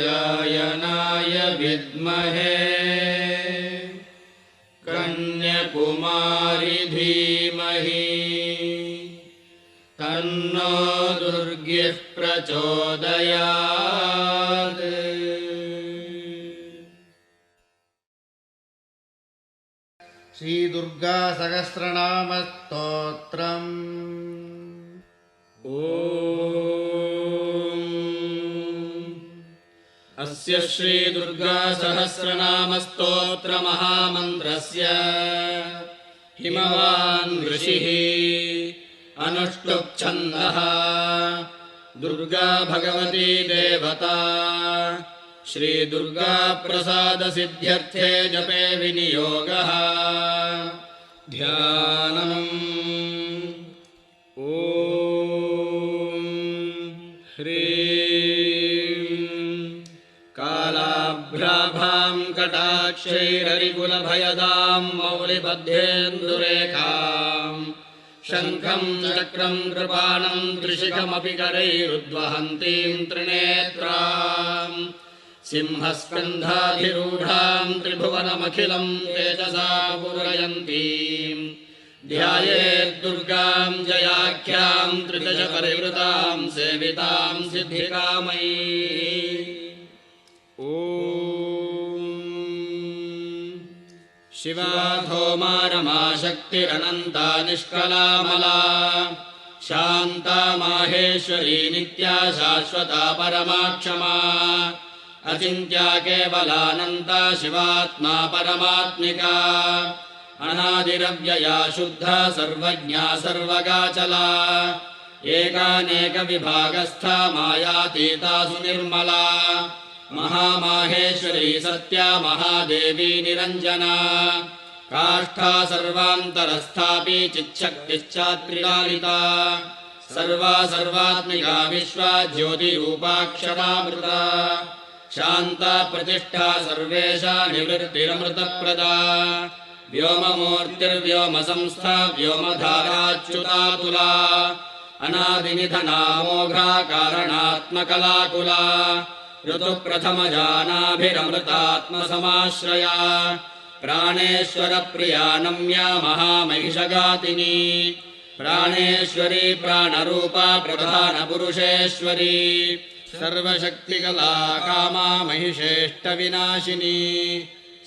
कात्यायनाय विद्महे कन्याकुमारी धीमहि तन्नो दुर्गिः प्रचोदयात्। श्री दुर्गा सहस्रनाम स्तोत्रम्। अस्य श्री दुर्गा सहस्रनाम स्तोत्र महामन्त्रस्य हिमवान् ऋषिः अनुष्टुप् छन्दः दुर्गा भगवती देवता श्री दुर्गा प्रसाद सिद्ध्यर्थे जपे विनियोगः। ध्यानम्। ॐ ह्रीं कालाभ्राभां कटाक्षैररिकुलभयदां मौलिबद्धेन्दुरेखां शङ्खं चक्रं कृपाणं त्रिशिखमपि करैरुद्वहन्तीं त्रिनेत्रां सिंहस्कन्धाधिरूढां त्रिभुवनमखिलं तेजसा पूरयन्तीं ध्यायेद्दुर्गां जयाख्यां त्रिदश परिवृतां सेवितां सिद्धिकामयी। ॐ शिवा धौमा रमा शक्तिरनन्ता निष्कलामला शान्ता माहेश्वरी नित्या शाश्वता परमाक्षमा अचिन्त्या केवलानन्ता शिवात्मा परमात्मिका अनादिरव्यया शुद्धा सर्वज्ञा सर्वगाचला एकानेकविभागस्था मायातीता सुनिर्मला महामाहेश्वरी सत्या महादेवी निरञ्जना काष्ठा सर्वान्तरस्थापि चिच्छक्तिश्चात्रिलालिता सर्वा सर्वात्मिका विश्वा ज्योतिरूपाक्षरामृता शान्ता प्रतिष्ठा सर्वेषा निवृत्तिरमृतप्रदा व्योममूर्तिर्व्योमसंस्था व्योमधाराच्युतातुला अनादिनिधनामोघा कारणात्मकलाकुला ऋतुप्रथमजानाभिरमृतात्मसमाश्रया प्राणेश्वरप्रिया नम्या महामहिषघातिनी प्राणेश्वरी प्राणरूपा प्रधानपुरुषेश्वरी सर्वशक्तिकला कामा महिषेष्टविनाशिनी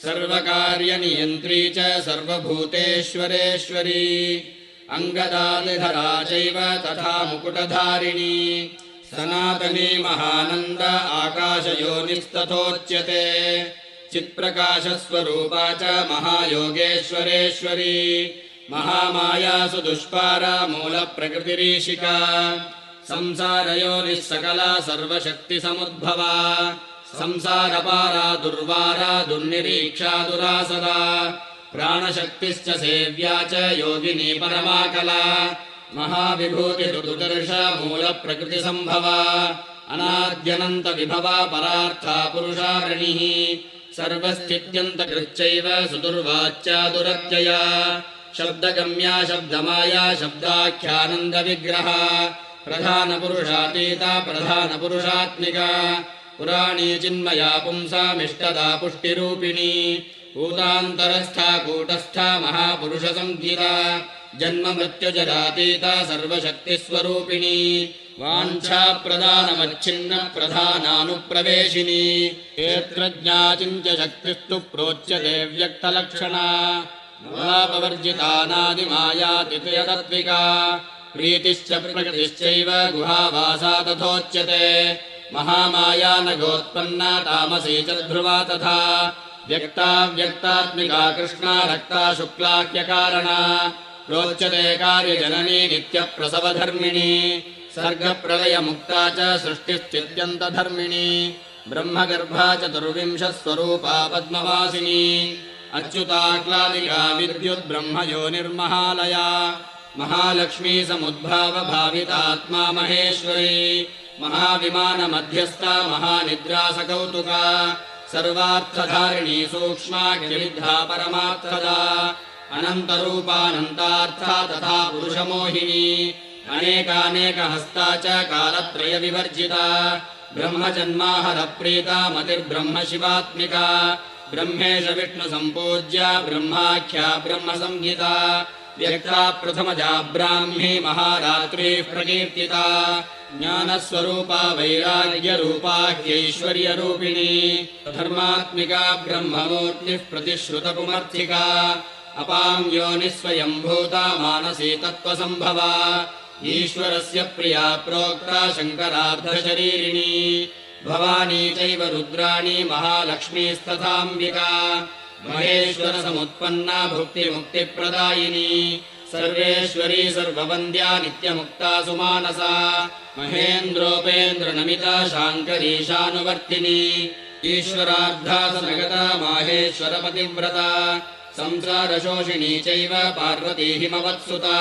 सर्वकार्यनियन्त्री च सर्वभूतेश्वरेश्वरी अङ्गदानिधरा चैव तथा मुकुटधारिणी सनातनी महानन्द आकाशयोनिस्तथोच्यते चित्प्रकाशस्वरूपा च महायोगेश्वरेश्वरी महामाया सुदुष्पारा मूलप्रकृतिरीशिका संसारयोनिः सकला सर्वशक्तिसमुद्भवा संसारपारा दुर्वारा दुर्निरीक्षा दुरासदा प्राणशक्तिश्च सेव्या च योगिनी परमाकला महाविभूतिर्दुदर्श मूलप्रकृतिसम्भवा अनाद्यनन्तविभवा परार्था पुरुषारणिः सर्वस्थित्यन्तकृच्चैव सुदुर्वाच्या दुरत्यया शब्दगम्या शब्दमाया शब्दाख्यानन्दविग्रहा प्रधानपुरुषातीता प्रधानपुरुषात्मिका पुराणी चिन्मया पुंसामिष्टदा पुष्टिरूपिणी भूतान्तरस्था कूटस्था महापुरुषसंज्ञिता जन्ममृत्युजरातीता सर्वशक्तिस्वरूपिणी वाञ्छाप्रदानमच्छिन्न प्रधानानुप्रवेशिनी क्षेत्रज्ञाचिन्त्यशक्तिस्तु प्रोच्यते व्यक्तलक्षणा मूलापवर्जितानादिमायातितयतत्विका प्रीतिश्च प्रकृतिश्चैव गुहावासा तथोच्यते महामाया नगोत्पन्ना तामसी च ध्रुवा तथा व्यक्ता व्यक्तात्मिका कृष्णा रक्ता शुक्लाख्यकारणा प्रोच्यते कार्यजननी नित्यप्रसवधर्मिणी सर्गप्रलयमुक्ता च सृष्टिस्थित्यन्तधर्मिणी ब्रह्मगर्भा चतुर्विंशस्वरूपा पद्मवासिनी अच्युताक्लादिका विद्युद्ब्रह्मयोनिर्महालया महालक्ष्मी समुद्भावभावितात्मा महेश्वरी महाविमानमध्यस्था महानिद्रासकौतुका सर्वार्थधारिणी सूक्ष्माख्यविद्धा परमार्थदा अनन्तरूपानन्तार्था तथा पुरुषमोहिनी अनेकानेकहस्ता च कालत्रयविवर्जिता ब्रह्मजन्माहरप्रीता मतिर्ब्रह्म शिवात्मिका ब्रह्मेश विष्णुसम्पूज्या ब्रह्माख्या ब्रह्मसंहिता व्यक्ता प्रथमजा ब्राह्मी महारात्रिः प्रकीर्तिता ज्ञानस्वरूपा वैराग्यरूपा ह्यैश्वर्यरूपिणी धर्मात्मिका ब्रह्ममूर्तिः प्रतिश्रुतपुमर्थिका अपां योनिस्वयम्भूता मानसी तत्त्वसम्भवा ईश्वरस्य प्रिया प्रोक्ता शङ्करार्धशरीरिणी भवानी चैव रुद्राणी महालक्ष्मीस्तथाम्बिका महेश्वरसमुत्पन्ना भुक्तिमुक्तिप्रदायिनी सर्वेश्वरी सर्ववन्द्या नित्यमुक्ता सुमानसा महेन्द्रोपेन्द्रनमिता शाङ्करीशानुवर्तिनी ईश्वरार्धा समगता माहेश्वरपतिव्रता संसारशोषिणी चैव पार्वती हिमवत्सुता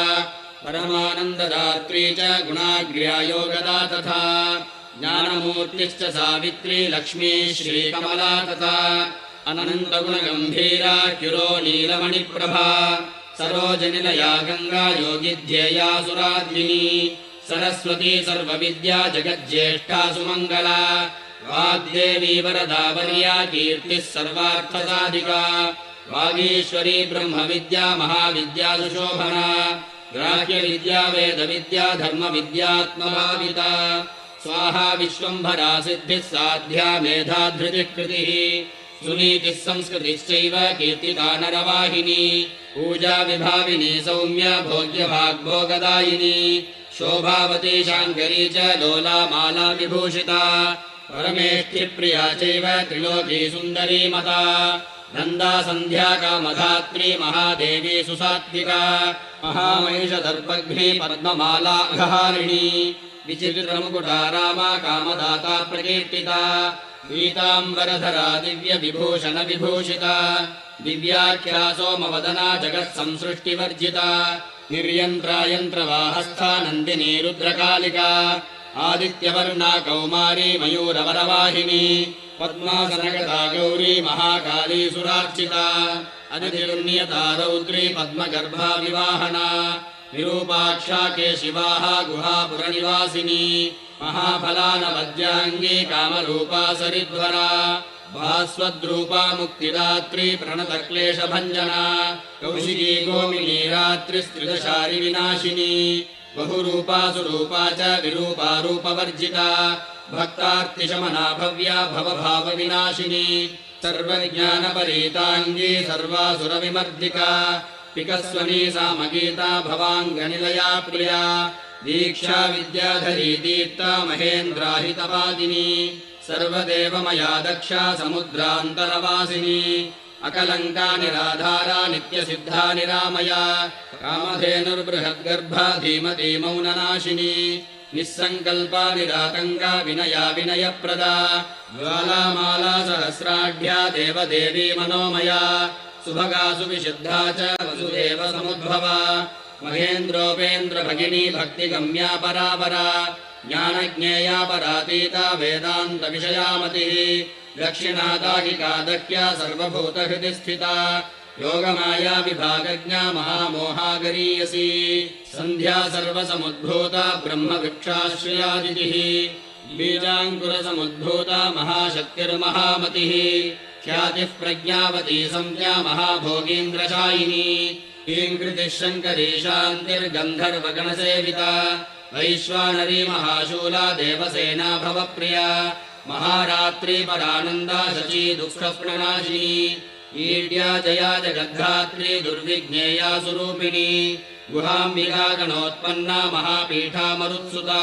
परमानन्ददात्री च गुणाग्र्या योगदा तथा ज्ञानमूर्तिश्च सावित्री लक्ष्मी श्रीकमला तथा अनन्तगुणगम्भीरा किरो नीलमणिप्रभा सरोजनिलया गङ्गा योगिध्येया सुराध्विनी सरस्वती सर्वविद्या जगज्येष्ठा सुमङ्गला वाग्देवी वरदा वर्या कीर्तिः सर्वार्थसाधिका वागीश्वरी ब्रह्मविद्या महाविद्या सुशोभना ग्राह्यविद्या वेदविद्या धर्मविद्यात्मभाविता स्वाहा विश्वम्भरा सिद्धिः साध्या मेधा धृतिः कृतिः सुनीतिः संस्कृतिश्चैव कीर्तिता नरवाहिनी पूजा विभाविनी सौम्या भोग्यभाग्भोगदायिनी शोभावती शाङ्करी च लोला माला विभूषिता परमेष्ठिप्रिया चैव त्रिलोकी सुन्दरी मता नन्दा सन्ध्या कामधात्री महादेवी सुसात्विका महामहिषदर्पघ्नी पद्ममाला अघहारिणी विचित्रमुकुटा रामा कामदाता प्रकीर्तिता पीताम्बरधरा दिव्यविभूषणविभूषिता दिव्याख्या सोमवदना जगत्संसृष्टिवर्जिता निर्यन्त्रायन्त्रवाहस्था नन्दिनी रुद्रकालिका आदित्यवर्णा कौमारी मयूरवरवाहिनी पद्मासनगता गौरी महाकाली सुरार्चिता अदितिर्नियता रौद्री पद्मगर्भा विवाहना विरूपाक्षा केशिवाः गुहापुरनिवासिनी महाफलानवद्याङ्गी कामरूपा सरिध्वरा भास्वद्रूपा मुक्तिदात्री प्रणतक्लेशभञ्जना कौशिकी गोमिनी रात्रिस्त्रिदशारि विनाशिनी बहुरूपा सुरूपा च विरूपा रूपवर्जिता भक्तार्तिशमना भव्या भवभावविनाशिनी सर्वज्ञानपरीताङ्गी सर्वासुरविमर्दिका पिकस्वनी सामगीता भवाङ्गनिलया प्रिया दीक्षा विद्याधरी दीप्ता महेन्द्राहितपादिनी सर्वदेवमया दक्षा समुद्रान्तरवासिनी अकलङ्का निराधारा नित्यसिद्धा निरामया कामधेनुर्बृहद्गर्भा धीमती मौननाशिनी निःसङ्कल्पा निरातङ्का विनया विनयप्रदा ज्वालामाला सहस्राढ्या देवदेवी मनोमया सुभगा सुविशुद्धा च वसुदेव समुद्भवा महेन्द्रोपेन्द्रभगिनी भक्तिगम्या परापरा ज्ञानज्ञेया परातीता वेदान्तविषयामतिः दक्षिणादाहिका दह्या सर्वभूतहृदि स्थिता योगमाया विभागज्ञा महामोहागरीयसी सन्ध्या सर्वसमुद्भूता ब्रह्मवृक्षाश्रयादितिः बीजाङ्कुरसमुद्भूता महाशक्तिर्महामतिः ख्यातिः प्रज्ञावती संज्ञा महाभोगीन्द्रशायिनी ीङ्कृतिः शङ्करी शान्तिर्गन्धर्वगणसेविता वैश्वानरी महाशूला देवसेना भवप्रिया महारात्री परानन्दा शची दुःखप्रणाशिनी ईड्या जया जगद्धात्री दुर्विज्ञेया सुरूपिणी गुहाम्बिका गणोत्पन्ना महापीठा मरुत्सुता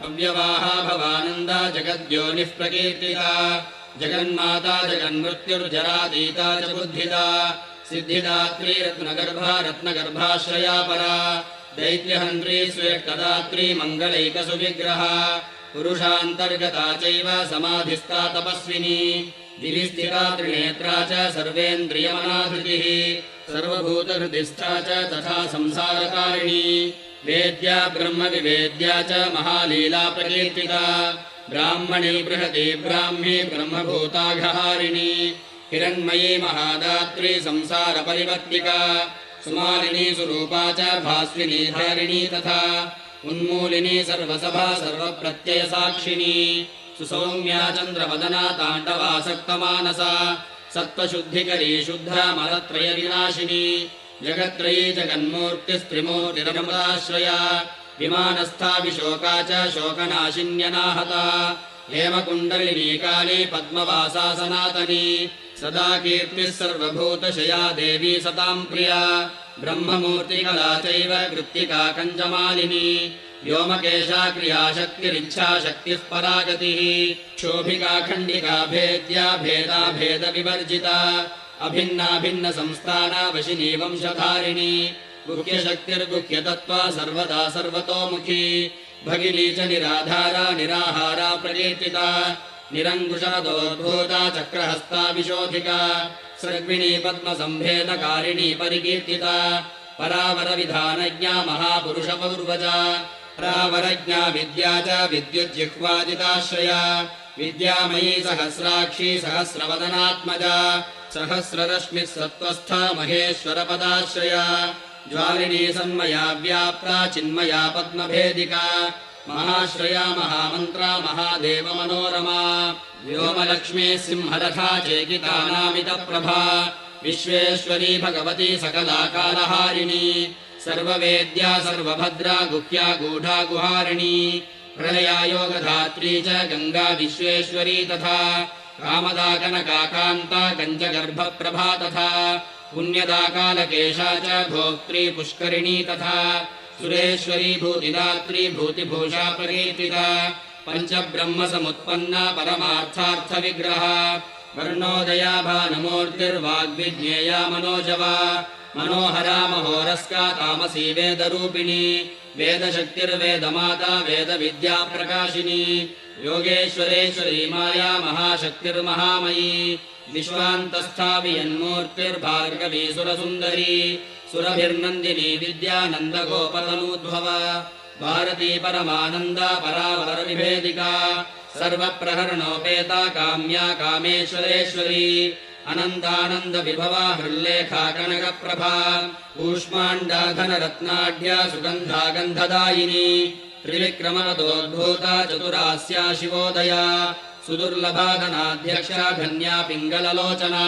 अव्यवाहा भवानन्दा जगद्योनिः प्रकीर्तिता जगन्माता जगन्मृत्युर्जरातीता च बुद्धिदा सिद्धिदात्री रत्नगर्भा रत्नगर्भाश्रया परा दैत्यहन्त्री स्वेष्टदात्री मङ्गलैकसुविग्रहा पुरुषान्तर्गता चैव समाधिस्था तपस्विनी दिविस्थिता त्रिनेत्रा च सर्वेन्द्रियमनाधृतिः सर्वभूतहृदिस्था च तथा संसारकारिणी वेद्या ब्रह्मविवेद्या च महालीला प्रकीर्तिता ब्राह्मणी बृहती ब्राह्मी ब्रह्मभूताघहारिणी हिरण्मयी महादात्री संसारपरिवर्तिका सुमालिनी सुरूपा च भास्विनी धारिणी तथा उन्मूलिनी सर्वसभा सर्वप्रत्ययसाक्षिणी सुसौम्या चन्द्रवदना ताण्डवासक्तमानसा सत्त्वशुद्धिकरी शुद्धा मलत्रयविनाशिनी जगत्त्रयी जगन्मूर्तिस्त्रिमूर्तिरमृताश्रया विमानस्था विशोका च शोकनाशिन्यनाहता हेमकुण्डलिनी काली पद्मवासा सनातनी सदा कीर्तिः सर्वभूतशया देवी सताम् प्रिया ब्रह्ममूर्तिकला चैव कृत्तिका कञ्जमालिनी व्योमकेशा क्रियाशक्तिरिच्छा शक्तिः परागतिः क्षोभिका खण्डिका भेद्या भेदा भेदविवर्जिता अभिन्ना भिन्न संस्थाना वशिनी वंशधारिणी गुह्यशक्तिर्गुह्यतत्त्वा सर्वदा सर्वतोमुखी भगिनी च निराधारा निराहारा प्रकीर्तिता निरङ्कुशरदोद्भूता चक्रहस्ता विशोधिका सर्विणी पद्मसम्भेदकारिणी परिकीर्तिता परावरविधानज्ञा महापुरुषपौर्वजा परावरज्ञा विद्या च विद्युज्जिह्वादिताश्रया विद्यामयी सहस्राक्षी सहस्रवदनात्मजा सहस्ररश्मिः सत्त्वस्था महेश्वरपदाश्रया ज्वालिनी सन्मया व्याप्ता चिन्मया पद्मभेदिका महाश्रया महामन्त्रा महादेवमनोरमा व्योमलक्ष्मी सिंहरथा चेकितानामितप्रभा विश्वेश्वरी भगवती सकलाकारहारिणी सर्ववेद्या सर्वभद्रा गुह्या गूढा गुहारिणी प्रलया योगधात्री च गङ्गा विश्वेश्वरी तथा कामदा कनकाकान्ता कञ्चगर्भप्रभा तथा पुण्यदा कालकेशा च भोक्त्री पुष्करिणी तथा सुरेश्वरी भूतिदात्री भूतिभूषा प्रकीर्तिता पञ्चब्रह्मसमुत्पन्ना परमार्थार्थविग्रहा वर्णोदया भानुमूर्तिर्वाग्विज्ञेया मनोजवा मनोहरा महोरस्का तामसी वेदरूपिणी वेदशक्तिर्वेदमाता वेदविद्याप्रकाशिनी योगेश्वरेश्वरी माया महाशक्तिर्महामयी विश्वान्तस्था वियन्मूर्तिर्भार्गवी सुरसुन्दरी सुरभिर्नन्दिनी विद्यानन्दगोपतनूद्भवा भारती परमानन्दा परावरविभेदिका सर्वप्रहरणोपेता काम्या कामेश्वरेश्वरी अनन्तानन्दविभवा हृल्लेखा कनकप्रभा कूष्माण्डाघनरत्नाढ्या सुगन्धा गन्धदायिनी त्रिविक्रमवदोद्भूता चतुरास्या शिवोदया सुदुर्लभा धनाध्यक्षा धन्या पिङ्गललोचना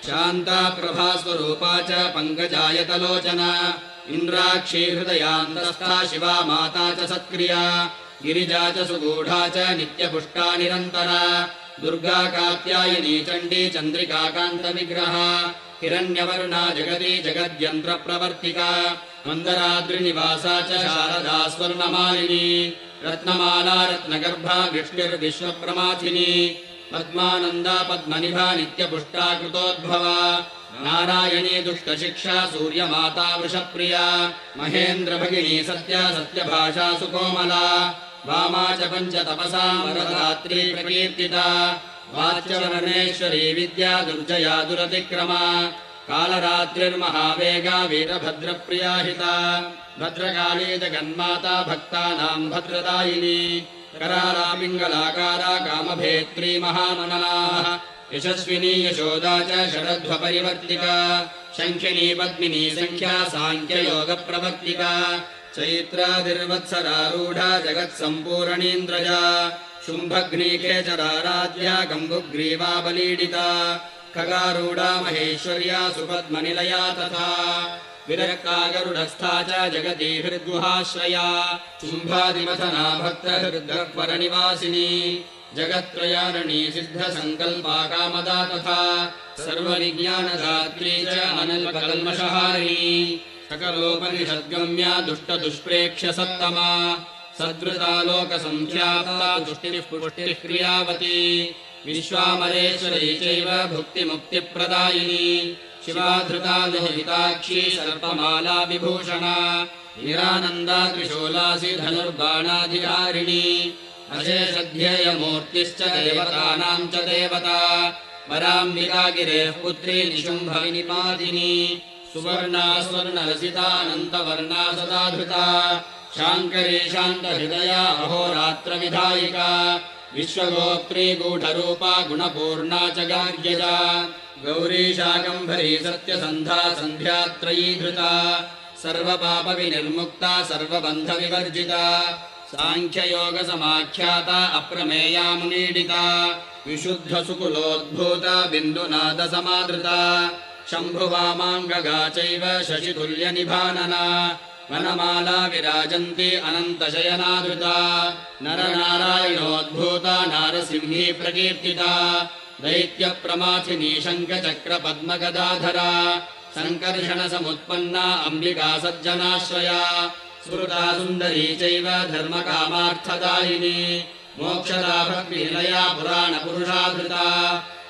शान्ता प्रभास्वरूपा च पङ्कजायतलोचना इन्द्राक्षी हृदयान्तस्था शिवा माता च सत्क्रिया गिरिजा च सुगूढा च नित्यपुष्टा निरन्तरा दुर्गा कात्यायनी चण्डी चन्द्रिकाकान्तविग्रहा हिरण्यवर्णा जगती जगद्यन्त्रप्रवर्तिका मन्दराद्रिनिवासा च शारदा स्वर्णमालिनी रत्नमाला रत्नगर्भा विष्णुर्विश्वप्रमाथिनी पद्मानन्दा पद्मनिभा नित्यपुष्टा कृतोद्भवा नारायणी दुष्टशिक्षा सूर्यमाता वृषप्रिया महेन्द्रभगिनी सत्या सत्यभाषा सुकोमला वामा च पञ्चतपसा वरदात्री प्रकीर्तिता वाच्यवर्णेश्वरी विद्या दुर्जया दुरतिक्रमा कालरात्रिर्महावेगा वीरभद्रप्रिया हिता भद्रकाली जगन्माता भक्तानाम् भद्रदायिनी कराला पिङ्गलाकारा कामभेत्री महामननाः यशस्विनी यशोदा च शरध्वपरिवर्तिका शङ्खिनी पद्मिनी सङ्ख्या साङ्ख्ययोगप्रवर्तिका चैत्रादिर्वत्सरारूढा जगत्सम्पूरणीन्द्रजा शुम्भग्नीकेचराराध्या गम्भुग्रीवा बलीडिता खगारूढा महेश्वर्या सुपद्मनिलया तथा विरक्ता गरुडस्था च जगती हृद्गुहाश्रया शुम्भादिमथना भक्तहृद्गह्वरनिवासिनी जगत्त्रयारणी सिद्धसङ्कल्पा कामदा तथा सर्वविज्ञानदात्री च अनल्पकल्मषहारिणी सकलोपनिषद्गम्या दुष्टदुष्प्रेक्ष्य सत्तमा सद्वृता लोकसङ्ख्याता तुष्टिः पुष्टिः क्रियावती विश्वामरेश्वरी चैव भुक्तिमुक्तिप्रदायिनी शिवाधृता लोहिताक्षी सर्पमाला विभूषणा निरानन्दा त्रिशूलासि धनुर्बाणाधिकारिणी अशेषध्येयमूर्तिश्च देवतानाम् च देवता वराम्बिका गिरेः पुत्री निशुम्भविनिपातिनी सुवर्णा स्वर्णरसितानन्तवर्णा सदा धृता शाङ्करी शान्तहृदया अहोरात्रविधायिका विश्वगोत्री गूढरूपा गुणपूर्णा च गार्ग्यजा गौरी शाकम्भरी सत्यसन्धा सन्ध्यात्रयी धृता सर्वपापविनिर्मुक्ता सर्वबन्धविवर्जिता साङ्ख्ययोगसमाख्याता अप्रमेया मुनीडिता विशुद्धसुकुलोद्भूता बिन्दुनादसमादृता शम्भुवामाङ्गगा चैव शशितुल्यनिभानना वनमाला विराजन्ती अनन्तशयनादृता नरनारायणोद्भूता नारसिंही प्रकीर्तिता दैत्यप्रमाथिनी शङ्खचक्रपद्मगदाधरा सङ्कर्षणसमुत्पन्ना अम्बिका सज्जनाश्रया स्मृता सुन्दरी चैव धर्मकामार्थदायिनी मोक्षदा भक्तिनिलया पुराणपुरुषाधृता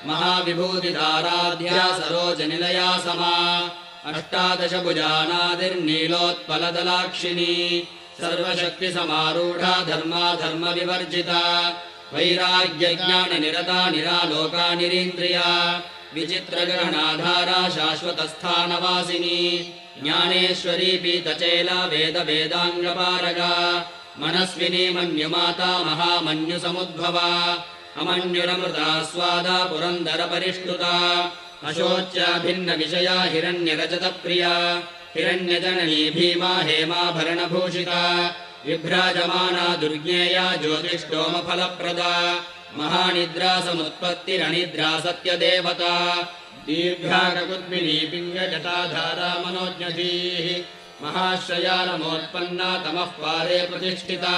महाविभूतिदाराध्या सरोजनिलया समा अष्टादशभुजानादिर्नीलोत्पलदलाक्षिणी सर्वशक्तिसमारूढा धर्माधर्मविवर्जिता वैराग्यज्ञाननिरता निरालोका निरीन्द्रिया विचित्रग्रहणाधारा शाश्वतस्थानवासिनी ज्ञानेश्वरी पीतचेला वेदवेदाङ्गपारगा मनस्विनी मन्युमाता महामन्युसमुद्भवा अमन्युरमृतास्वादा पुरन्दरपरिष्कृता अशोच्या भिन्नविषया हिरण्यरजतप्रिया हिरण्यजननी भीमा हेमाभरणभूषिता विभ्राजमाना दुर्ज्ञेया ज्योतिष्टोमफलप्रदा महानिद्रा समुत्पत्तिरनिद्रा सत्यदेवता दीर्घाककुद्मिनी पिङ्गजटाधारा मनोज्ञधीः महाश्रया नमोत्पन्ना तमः पारे प्रतिष्ठिता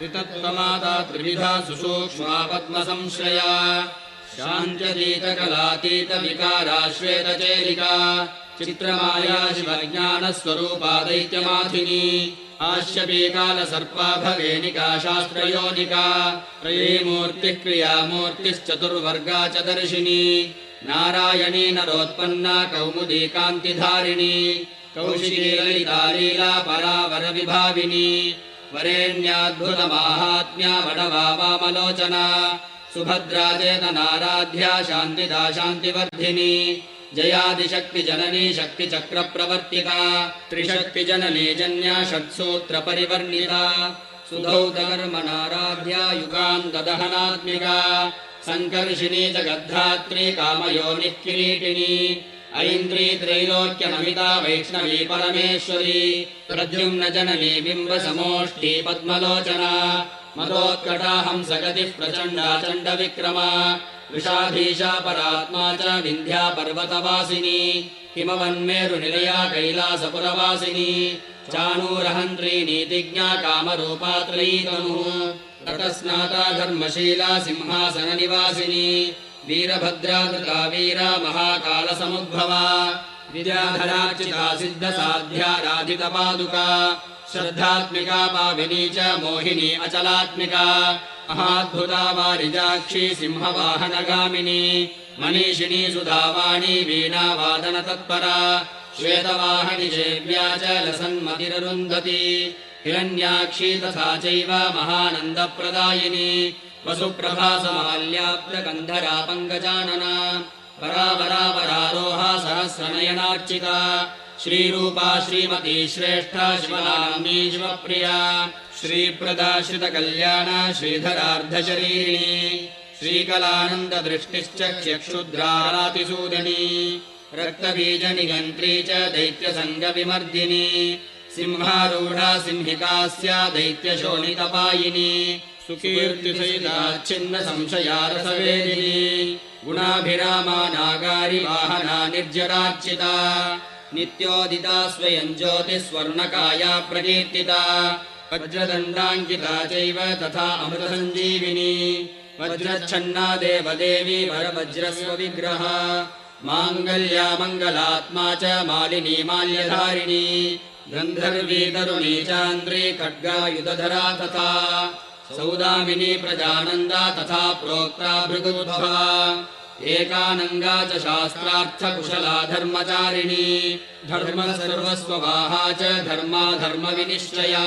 वितत्त्वमाता त्रिविधा सुसूक्ष्मा पद्मसंश्रया शान्त्यतीतकलातीतविकारा श्वेतचेलिका चित्रमाया शिवज्ञानस्वरूपा दैत्यमाथिनी आश्यपीकालसर्पा भवेनिका शास्त्रयोनिका त्रयीमूर्तिः क्रियामूर्तिश्चतुर्वर्गा च दर्शिनी नारायणी नरोत्पन्ना कौमुदी कान्तिधारिणी कौशिकी ललिता लीला परावरविभाविनी वरेण्याद्भुतमाहात्म्या वडवा वामलोचना सुभद्रा चेतनाराध्या शान्तिदा शान्तिवर्धिनी जयादिशक्तिजननी शक्तिचक्रप्रवर्तिता त्रिशक्तिजननी जन्या षट्सूत्रपरिवर्णिता सुधौतकर्मणाराध्या युगान्तदहनात्मिका सङ्कर्षिणी जगद्धात्री कामयोनिः किरीटिनी ऐन्द्री त्रैलोक्यनमिता वैष्णवी परमेश्वरी प्रद्युम्न जननी बिम्बसमोष्ठी पद्मलोचना मदोत्कटा हंसगतिः प्रचण्डा चण्डविक्रमा वृषाधीशा परात्मा च विन्ध्या पर्वतवासिनी हिमवन्मेरुनिलया कैलासपुरवासिनी चाणूरहन्त्री नीतिज्ञा कामरूपा त्रयीतनुः ततस्नाता धर्मशीला सिंहासननिवासिनी वीरभद्रा धृता वीरा महाकालसमुद्भवा विद्याधरार्चिता सिद्धसाध्या राधितपादुका श्रद्धात्मिका पाविनी च मोहिनी अचलात्मिका महाद्भुता वारिजाक्षी सिंहवाहनगामिनी मनीषिणी सुधावाणी वीणावादनतत्परा श्वेतवाहनि सेव्या च लसन्मतिररुन्धती हिरण्याक्षी तथा चैव महानन्दप्रदायिनी वसुप्रभासमाल्याप्तगन्धरा पङ्कजानना परावरावरारोहा सहस्रनयनार्चिता श्रीरूपा श्रीमती श्रेष्ठा शिवनाम्नी शिवप्रिया श्रीप्रदा श्रितकल्याणा श्रीधरार्धशरीरिणी श्रीकलानन्ददृष्टिश्च क्षुद्रातिसूदनी रक्तबीजनिगन्त्री च दैत्यसङ्गविमर्दिनी सिंहारूढा सिंहिकास्या दैत्यशोणितपायिनी सुकीर्तिसहिताच्छिन्नसंशयारसवेदिनी गुणाभिरामा नागारि वाहना निर्जरार्चिता नित्योदिता स्वयं ज्योतिस्वर्णकाया प्रकीर्तिता वज्रदण्डाङ्किता चैव तथा अमृतसञ्जीविनी वज्रच्छन्ना देवदेवी वरवज्रस्वविग्रहा माङ्गल्या मङ्गलात्मा च मालिनी माल्यधारिणी गन्धर्वी तरुणी चान्द्री खड्गायुधधरा तथा सौदामिनी प्रजानन्दा तथा प्रोक्ता भृगुद्भवा एकानङ्गा च शास्त्रार्थकुशला धर्मचारिणी धर्मसर्वस्ववाहा च धर्माधर्मविनिश्चया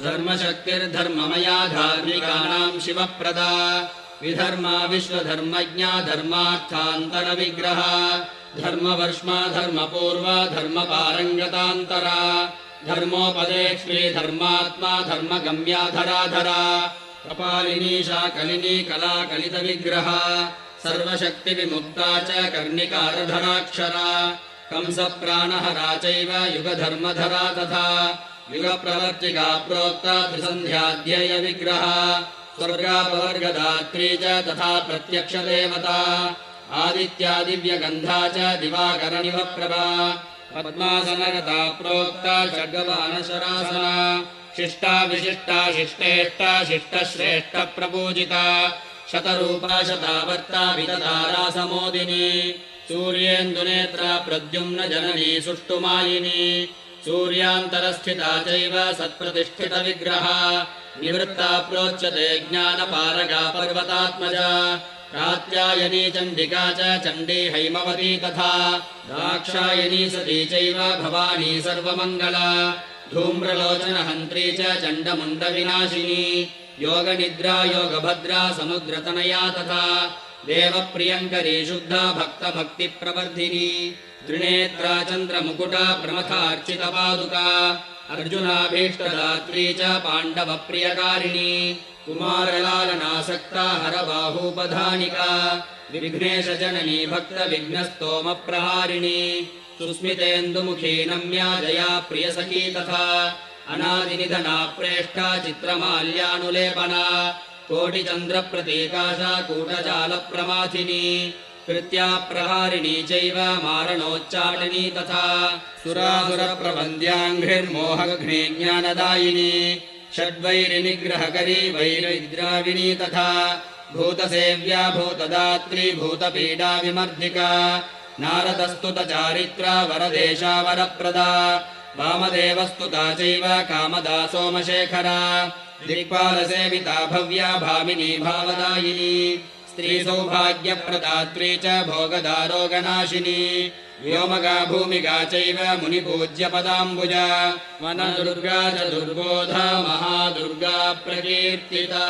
धर्मशक्तिर्धर्ममया धार्मिकानां शिवप्रदा विधर्मा विश्वधर्मज्ञा धर्मार्थान्तरविग्रहा धर्मवर्ष्मा धर्मपूर्वा धर्मपारङ्गतान्तरा धर्मोपदेक्ष्मी धर्मात्मा धर्मगम्या धराधरा कपालिनी शाकलिनी कला कलितविग्रहा सर्वशक्तिविमुक्ता च कर्णिकारधराक्षरा कंसप्राणहरा चैव युगधर्मधरा तथा युगप्रवर्तिका प्रोक्ता त्रिसन्ध्याध्ययविग्रहा स्वर्गापवर्गदात्री च तथा प्रत्यक्षदेवता आदित्यादिव्यगन्धा च दिवाकरनिव प्रभा पद्मासनगता प्रोक्ता षड्गवानशरासना शिष्टा विशिष्टा शिष्टेष्टा शिष्टश्रेष्ठप्रपूजिता शतरूपा शतावर्ता विदधारासमोदिनी सूर्येन्दुनेत्रा प्रद्युम्न जननी सुष्टुमायिनी सूर्यान्तरस्थिता चैव सत्प्रतिष्ठितविग्रहा निवृत्ता प्रोच्यते ज्ञानपारगा पर्वतात्मजा कात्यायनी चण्डिका च चण्डी हैमवती तथा दाक्षायणी सती चैव भवानी सर्वमङ्गला धूम्रलोचनहन्त्री च चण्डमुण्डविनाशिनी योगनिद्रा योगभद्रा समुद्रतनया तथा देवप्रियङ्करी शुद्धा भक्तभक्तिप्रवर्धिनी त्रिनेत्रा चन्द्रमुकुटा प्रमथार्चितपादुका अर्जुनाभीष्टदात्री च पाण्डवप्रियकारिणी कुमारलालनासक्ता हरबाहूपधानिका विघ्नेशजननी भक्तविघ्नस्तोमप्रहारिणी सुस्मितेन्दुमुखी नम्या जया प्रियसखी तथा अनादिनिधना प्रेष्ठा चित्रमाल्यानुलेपना कोटिचन्द्रप्रतीकाशा कूटजालप्रमाथिनी कृत्याप्रहारिणी चैव मारणोच्चाटनी तथा सुरासुरप्रबन्ध्याङ्घ्रिर्मोहघ्नी ज्ञानदायिनी षड्वैरिनिग्रहकरी वैरविद्राविणी तथा भूतसेव्या भूतदात्री भूतपीडा विमर्धिका नारदस्तुतचारित्रा वरदेशा वरप्रदा वामदेवस्तुता चैव कामदा सोमशेखरा दिक्पालसेविता भव्या भामिनी भावदायिनी स्त्रीसौभाग्यप्रदात्री च भोगदारोगनाशिनी व्योमगा भूमिगा चैव मुनिपूज्यपदाम्बुजा वनदुर्गा च दुर्गोधा महादुर्गा प्रकीर्तिता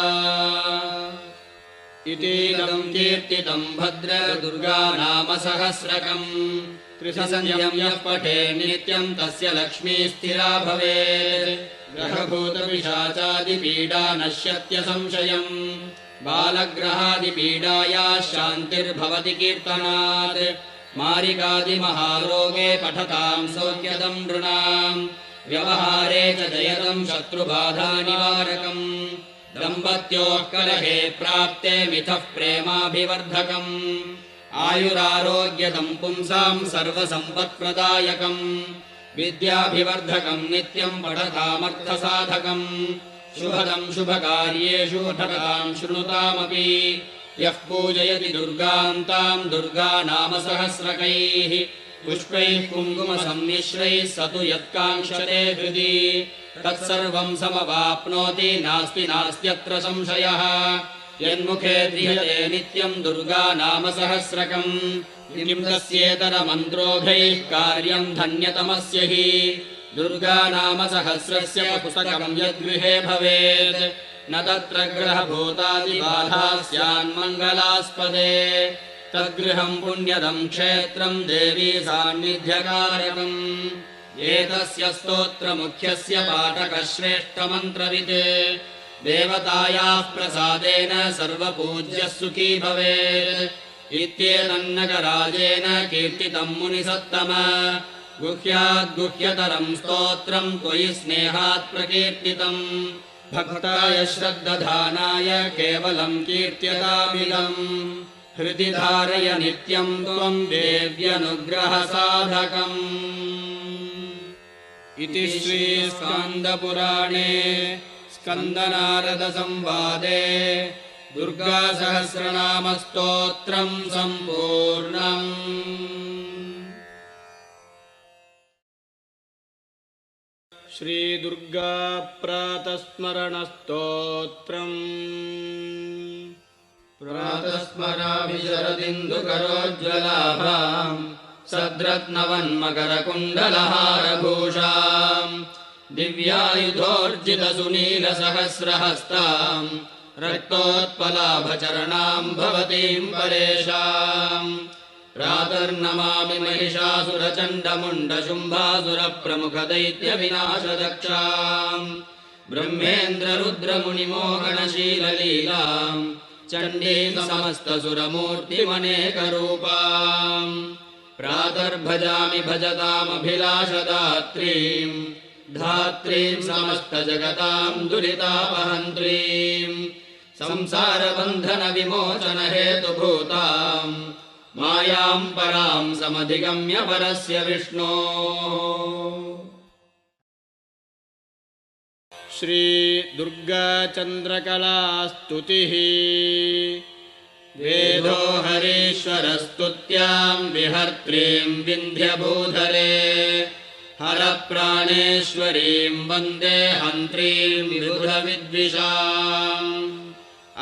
इतीदं कीर्तितं भद्रदुर्गा नाम सहस्रकम् त्रिसंज्ञं यः पठे नित्यं तस्य लक्ष्मी स्थिरा भवेत् ग्रहभूतपिशाचादिपीडा नश्यत्य संशयम् बालग्रहादिपीडायाः शान्तिर्भवति कीर्तनात् मारिकादिमहारोगे पठतां सौख्यदं नृणाम् व्यवहारे च जयदं शत्रुबाधानिवारकम् दम्पत्योः कलहे प्राप्ते मिथः प्रेमाभिवर्धकम् आयुरारोग्यदं पुंसां सर्वसम्पत्प्रदायकम् विद्याभिवर्धकम् नित्यम् पठतामर्थसाधकम् शुभदं शुभकार्येषु पठतां शृणुतामपि यः पूजयति दुर्गान्तां दुर्गा नाम सहस्रकैः पुष्पैः कुङ्कुमसम्मिश्रैः स तु यत्काङ्क्षते हृदि तत्सर्वं समवाप्नोति नास्ति नास्त्यत्र संशयः यन्मुखे ध्रियते नित्यं दुर्गा नाम सहस्रकम् किं तस्येतरमन्त्रोघैः कार्यं धन्यतमस्य हि दुर्गा नाम सहस्रस्य पुस्तकं यद्गृहे भवेत् न तत्र ग्रहभूतादिबाधा स्यान्मङ्गलास्पदे तद्गृहं पुण्यदं क्षेत्रं देवी सान्निध्यकारकम् एतस्य स्तोत्रमुख्यस्य पाठकश्रेष्ठमन्त्रवित् देवतायाः प्रसादेन सर्वपूज्यः सुखी भवेत् इत्येतन्नगराजेन कीर्तितं मुनिसत्तम गुह्याद्गुह्यतरं स्तोत्रं त्वयि स्नेहात् प्रकीर्तितम् भक्ताय श्रद्दधानाय केवलं कीर्त्यतामिदम् हृदि धारय नित्यं त्वं देव्यनुग्रहसाधकम् इति श्रीस्कान्दपुराणे स्कन्दनारदसंवादे दुर्गासहस्रनामस्तोत्रं सम्पूर्णम्। श्रीदुर्गा प्रातस्मरणस्तोत्रम् प्रातस्मरामि शरदिन्दुकरोज्ज्वलाभाम् सद्रत्नवन्मकरकुण्डलहारभूषाम् दिव्यायुधोर्जितसुनीलसहस्रहस्ताम् रक्तोत्पलाभचरणाम् भवतीम् परेशाम् प्रातर्नमामि महिषासुरचण्डमुण्डशुम्भासुरप्रमुखदैत्यविनाशदक्षाम् ब्रह्मेन्द्ररुद्रमुनिमोहनशीललीलाम् चण्डीम् समस्तसुरमूर्तिमनेकरूपाम् प्रातर्भजामि भजतामभिलाषदात्रीम् धात्रीम् समस्तजगताम् दुरितापहन्त्रीम् संसारबन्धनविमोचनहेतुभूताम् मायाम् पराम् समधिगम्य परस्य विष्णोः। श्रीदुर्गाचन्द्रकलास्तुतिः। वेदो हरीश्वरस्तुत्याम् विहर्त्रीम् विन्ध्यभूधरे हरप्राणेश्वरीम् वन्दे हन्त्रीम् विबुधविद्विषाम्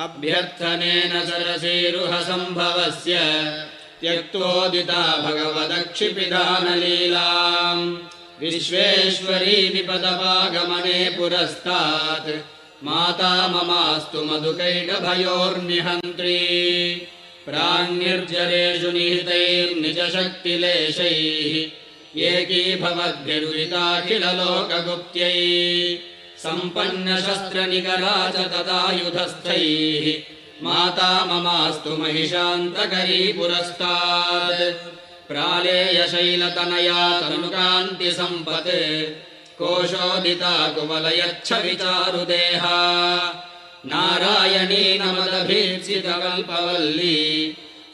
अभ्यर्थनेन सरसीरुहसम्भवस्य त्यक्तोदिता भगवदक्षिपिधानलीलाम् विश्वेश्वरी विपदपागमने पुरस्तात् माता ममास्तु मधुकैटभयोर्निहन्त्री प्राङ्निर्जरेषु निहितैर्निजशक्तिलेशैः एकीभवद्भिरुदिताखिललोकगुप्त्यै सम्पन्नशस्त्रनिकरा च तदायुधस्थैः माता ममास्तु महिषान्तकरी पुरस्तात् प्रालेयशैलतनया तनुकान्तिसम्पत् कोशोदिता कुवलयच्छविचारुदेहा नारायणी नमदभीप्सितकल्पवल्ली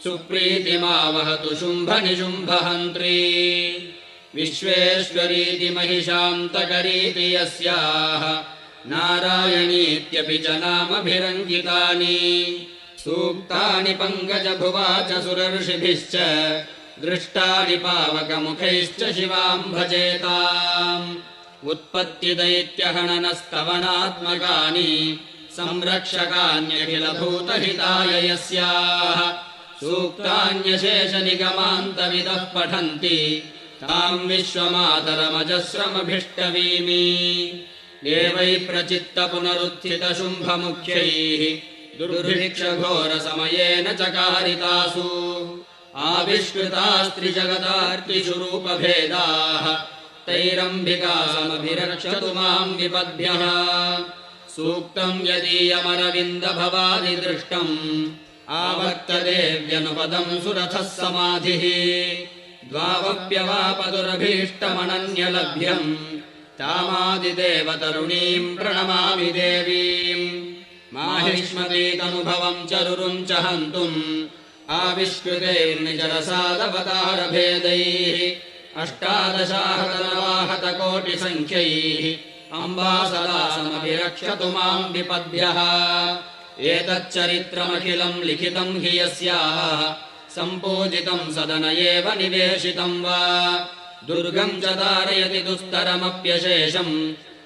सुप्रीतिमावहतु शुम्भनिशुम्भहन्त्री विश्वेश्वरीति महिषान्तकरीति यस्याः नारायणीत्यपि च नामभिरङ्कितानि सूक्तानि पङ्कजभुवा च सुरर्षिभिश्च दृष्टानि पावकमुखैश्च शिवाम् भजेताम् उत्पत्तिदैत्यहननस्तवनात्मकानि संरक्षकान्यखिलभूतहिताय यस्याः सूक्तान्यशेषनिगमान्तविदः पठन्ति ताम् विश्वमातरमजस्रमभिष्टवीमि देवैः प्रचित्त पुनरुत्थितशुम्भमुख्यैः दुर्भिक्षघोरसमयेन चकारितासु आविष्कृतास्त्रिजगदार्तिषु रूपभेदाः तैरम्बिका समभिरक्षतु माम् विपद्भ्यः सूक्तम् यदीयमरविन्दभवादिदृष्टम् आवर्तदेव्यनुपदम् सुरथः समाधिः द्वावप्यवापदुरभीष्टमनन्यलभ्यम् तामादिदेवतरुणीम् प्रणमामि देवीम् माहिष्मतीतनुभवम् चरुरुम् च हन्तुम् आविष्कृतैर्निजरसादवतारभेदैः अष्टादशाहतनवाहतकोटिसङ्ख्यैः अम्बा सदा समभिरक्षतु माम् विपद्भ्यः एतच्चरित्रमखिलम् लिखितम् हि यस्याः सम्पूजितम् सदन एव निवेशितम् वा दुर्गम् च तारयति दुस्तरमप्यशेषम्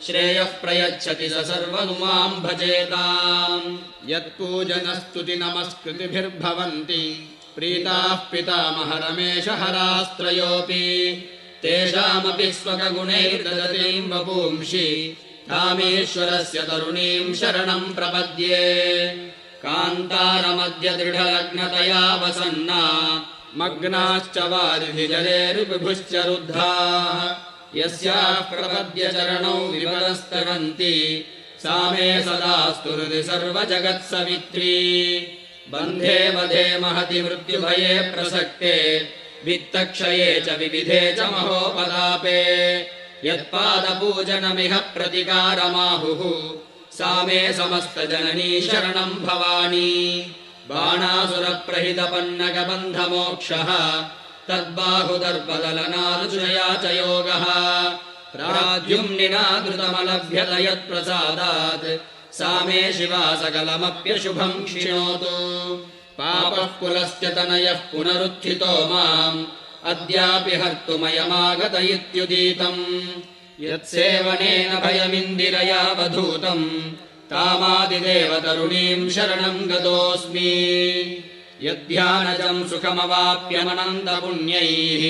श्रेयः प्रयच्छति स सर्वनु माम् भजेताम् यत्पूजनस्तुति नमस्कृतिभिर्भवन्ति प्रीताः पितामहरमेशहरास्त्रयोऽपि तेषामपि स्वकगुणैर्ददतीम् वपुंषि तामीश्वरस्य तरुणीम् शरणम् प्रपद्ये कान्तारमद्य दृढलग्नतया वसन्ना मग्नाश्च वारिधिजलेर्विभुश्च रुद्धाः यस्याः प्रपद्य चरणौ विपदस्तरन्ति सा मे सदास्तु हृदि सर्वजगत्सवित्री बन्धे वधे महति मृत्युभये प्रसक्ते वित्तक्षये च विविधे च महोपदापे यत्पादपूजनमिह प्रतिकारमाहुः सा मे समस्तजननी शरणम् भवानी बाणासुरप्रहितपन्नगबन्धमोक्षः तद्बाहुदर्पदलनार्जुनया च योगः प्राद्युम्निना धृतमलभ्यत यत्प्रसादात् सा मे शिवा सकलमप्यशुभम् क्षिणोतु पापः कुलस्य तनयः पुनरुत्थितो माम् अद्यापि हर्तुमयमागत इत्युदीतम् यत्सेवनेन भयमिन्दिरयावधूतम् तामादिदेवतरुणीम् शरणम् गतोऽस्मि यद्ध्यानजम् सुखमवाप्यमनन्तपुण्यैः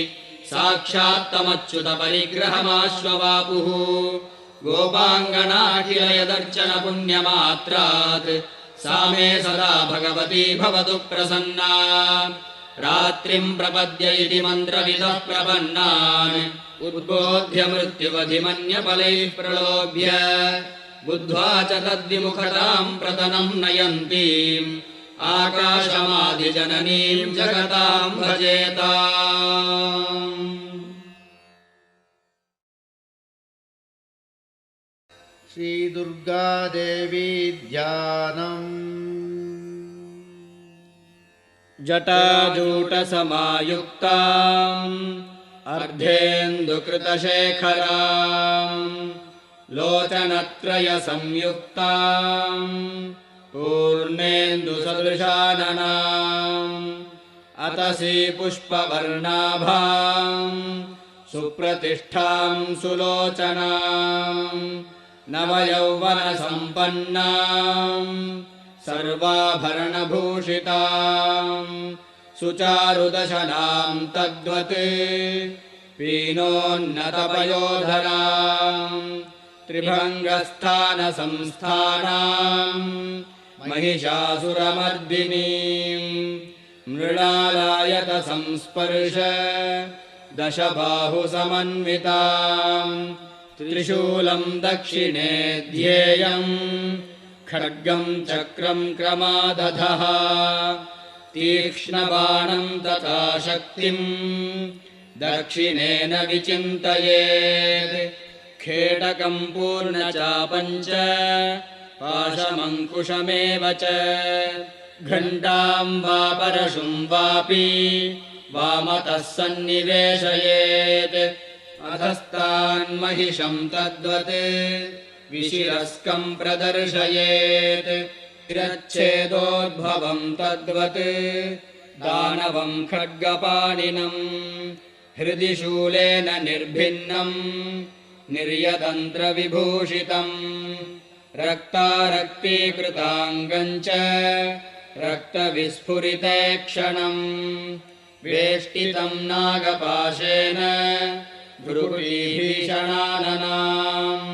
साक्षात्तमच्युतपरिग्रहमाश्ववापुः गोपाङ्गनाखिलयदर्चनपुण्यमात्रात् सा मे सदा भगवती भवतु प्रसन्ना रात्रिम् प्रपद्य इति मन्त्रविदः प्रपन्नान् उद्बोध्य मृत्युवधिमन्यफलैः प्रलोभ्य बुद्ध्वा च तद्विमुखताम् प्रतनम् नयन्तीम् आकाशमादिजननीम् जगताम् भजेताम्। श्रीदुर्गादेवी ध्यानम् जटाजूटसमायुक्ताम् अर्धेन्दुकृतशेखराम् लोचनत्रयसंयुक्ताम् पूर्णेन्दुसदृशाननाम् अतसी पुष्पवर्णाभाम् सुप्रतिष्ठाम् सुलोचनाम् नवयौवनसम्पन्नाम् सर्वाभरणभूषिताम् सुचारुदशनाम् तद्वत् पीनोन्नतपयोधराम् त्रिभङ्गस्थानसंस्थानाम् महिषासुरमर्दिनीम् मृणालायतसंस्पर्श दशबाहुसमन्विताम् त्रिशूलम् दक्षिणे ध्येयम् खड्गम् चक्रम् क्रमादधः तीक्ष्णबाणम् तथा शक्तिम् दक्षिणेन विचिन्तयेत् खेटकम् पूर्णचापम् च पाशमङ्कुशमेव च घण्टाम् वा परशुम् वापि वामतः सन्निवेशयेत् अधस्तान्महिषम् तद्वत् विशिरस्कम् प्रदर्शयेत् तिरच्छेदोद्भवम् तद्वत् दानवम् खड्गपाणिनम् हृदि शूलेन निर्भिन्नम् निर्यतन्त्रविभूषितम् रक्तारक्तीकृताङ्गम् च रक्तविस्फुरिते क्षणम् वेष्टितम् नागपाशेन भ्रुकुटीभीषणाननाम्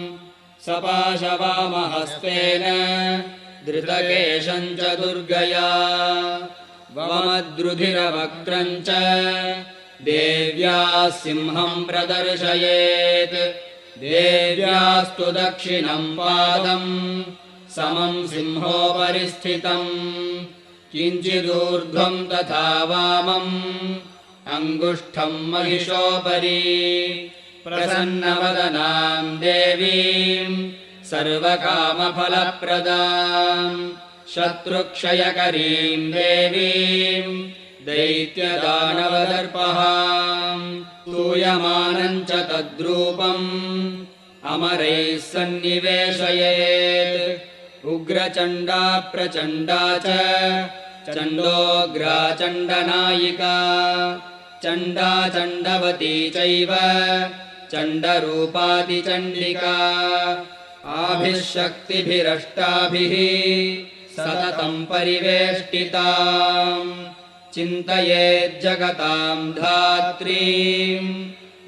सपाशवामहस्तेन धृतकेशम् च दुर्गया वमद्रुधिरवक्त्रम् च देव्याः सिंहम् प्रदर्शयेत् देव्यास्तु दक्षिणम् पादम् समम् सिंहोपरि स्थितम् किञ्चिदूर्ध्वम् तथा वामम् अङ्गुष्ठम् महिषोपरि प्रसन्नवदनाम् देवीम् सर्वकामफलप्रदाम् शत्रुक्षयकरीम् देवीम् दैत्यदानवदर्पहाम् स्तूयमानम् च तद्रूपम् अमरैः सन्निवेशयेत् उग्रचण्डा प्रचण्डा च चण्डोग्रा चण्डनायिका चण्डा चण्डवती चैव चण्डरूपादिचण्डिका आभिः शक्तिभिरष्टाभिः सततम् परिवेष्टिताम् चिन्तयेज्जगताम् धात्रीम्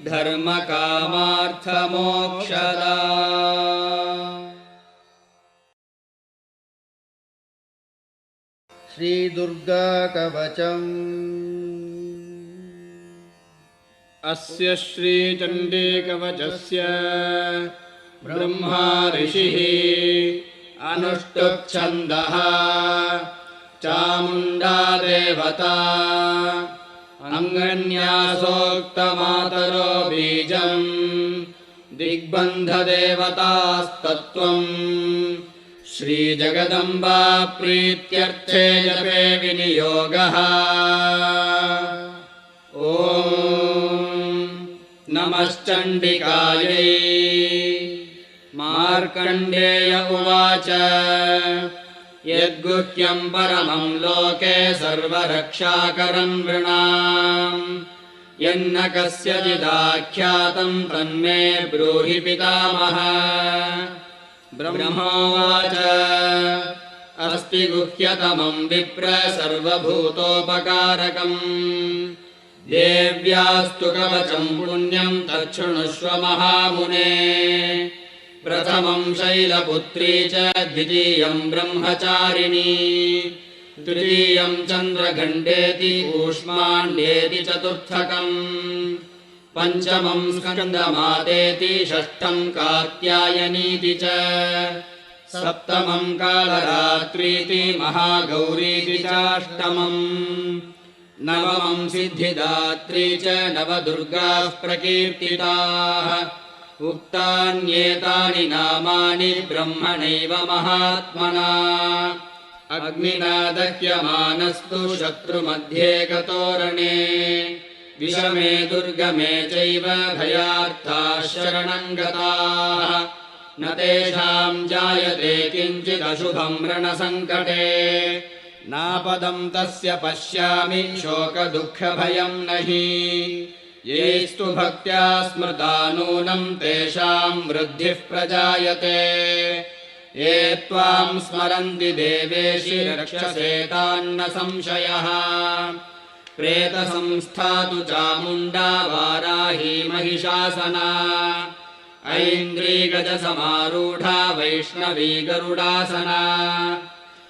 धर्मकामार्थमोक्षदा। श्रीदुर्गा कवचम् अस्य श्रीचण्डीकवचस्य ब्रह्मा ऋषिः अनुष्टुप्छन्दः चामुण्डा देवता अङ्गन्यासोक्तमातरो बीजम् दिग्बन्धदेवतास्तत्त्वम् श्रीजगदम्बा प्रीत्यर्थे जपे विनियोगः। ॐ नमश्चण्डिकायै। मार्कण्डेय उवाच यद्गुह्यम् परमम् लोके सर्वरक्षाकरम् नृणाम् यन्न कस्यचिदाख्यातम् तन्मे ब्रूहि पितामह। ब्रह्मोवाच अस्ति गुह्यतमम् विप्र सर्वभूतोपकारकम् देव्यास्तु कवचम् पुण्यम् तच्छृणुष्व महामुने। प्रथमम् शैलपुत्री च द्वितीयम् ब्रह्मचारिणी तृतीयम् चन्द्रघण्टेति कूष्माण्डेति चतुर्थकम् पञ्चमम् स्कन्दमातेति षष्ठम् कात्यायनीति च सप्तमम् कालरात्रीति महागौरीति चाष्टमम् नवमम् सिद्धिदात्री च नवदुर्गाः प्रकीर्तिताः उक्तान्येतानि नामानि ब्रह्मणैव महात्मना अग्निना दह्यमानस्तु शत्रुमध्ये गतोरणे विषमे दुर्गमे चैव भयार्थाः शरणम् गताः न तेषाम् जायते किञ्चिदशुभम् रणसङ्कटे नापदम् तस्य पश्यामि शोकदुःखभयम् नहि येस्तु भक्त्या स्मृता नूनम् तेषाम् वृद्धिः प्रजायते ये त्वाम् स्मरन्ति देवेशि रक्षसे तान्न संशयः प्रेतसंस्थातु चामुण्डा वाराही महिषासना ऐन्द्रीगजसमारूढा वैष्णवी गरुडासना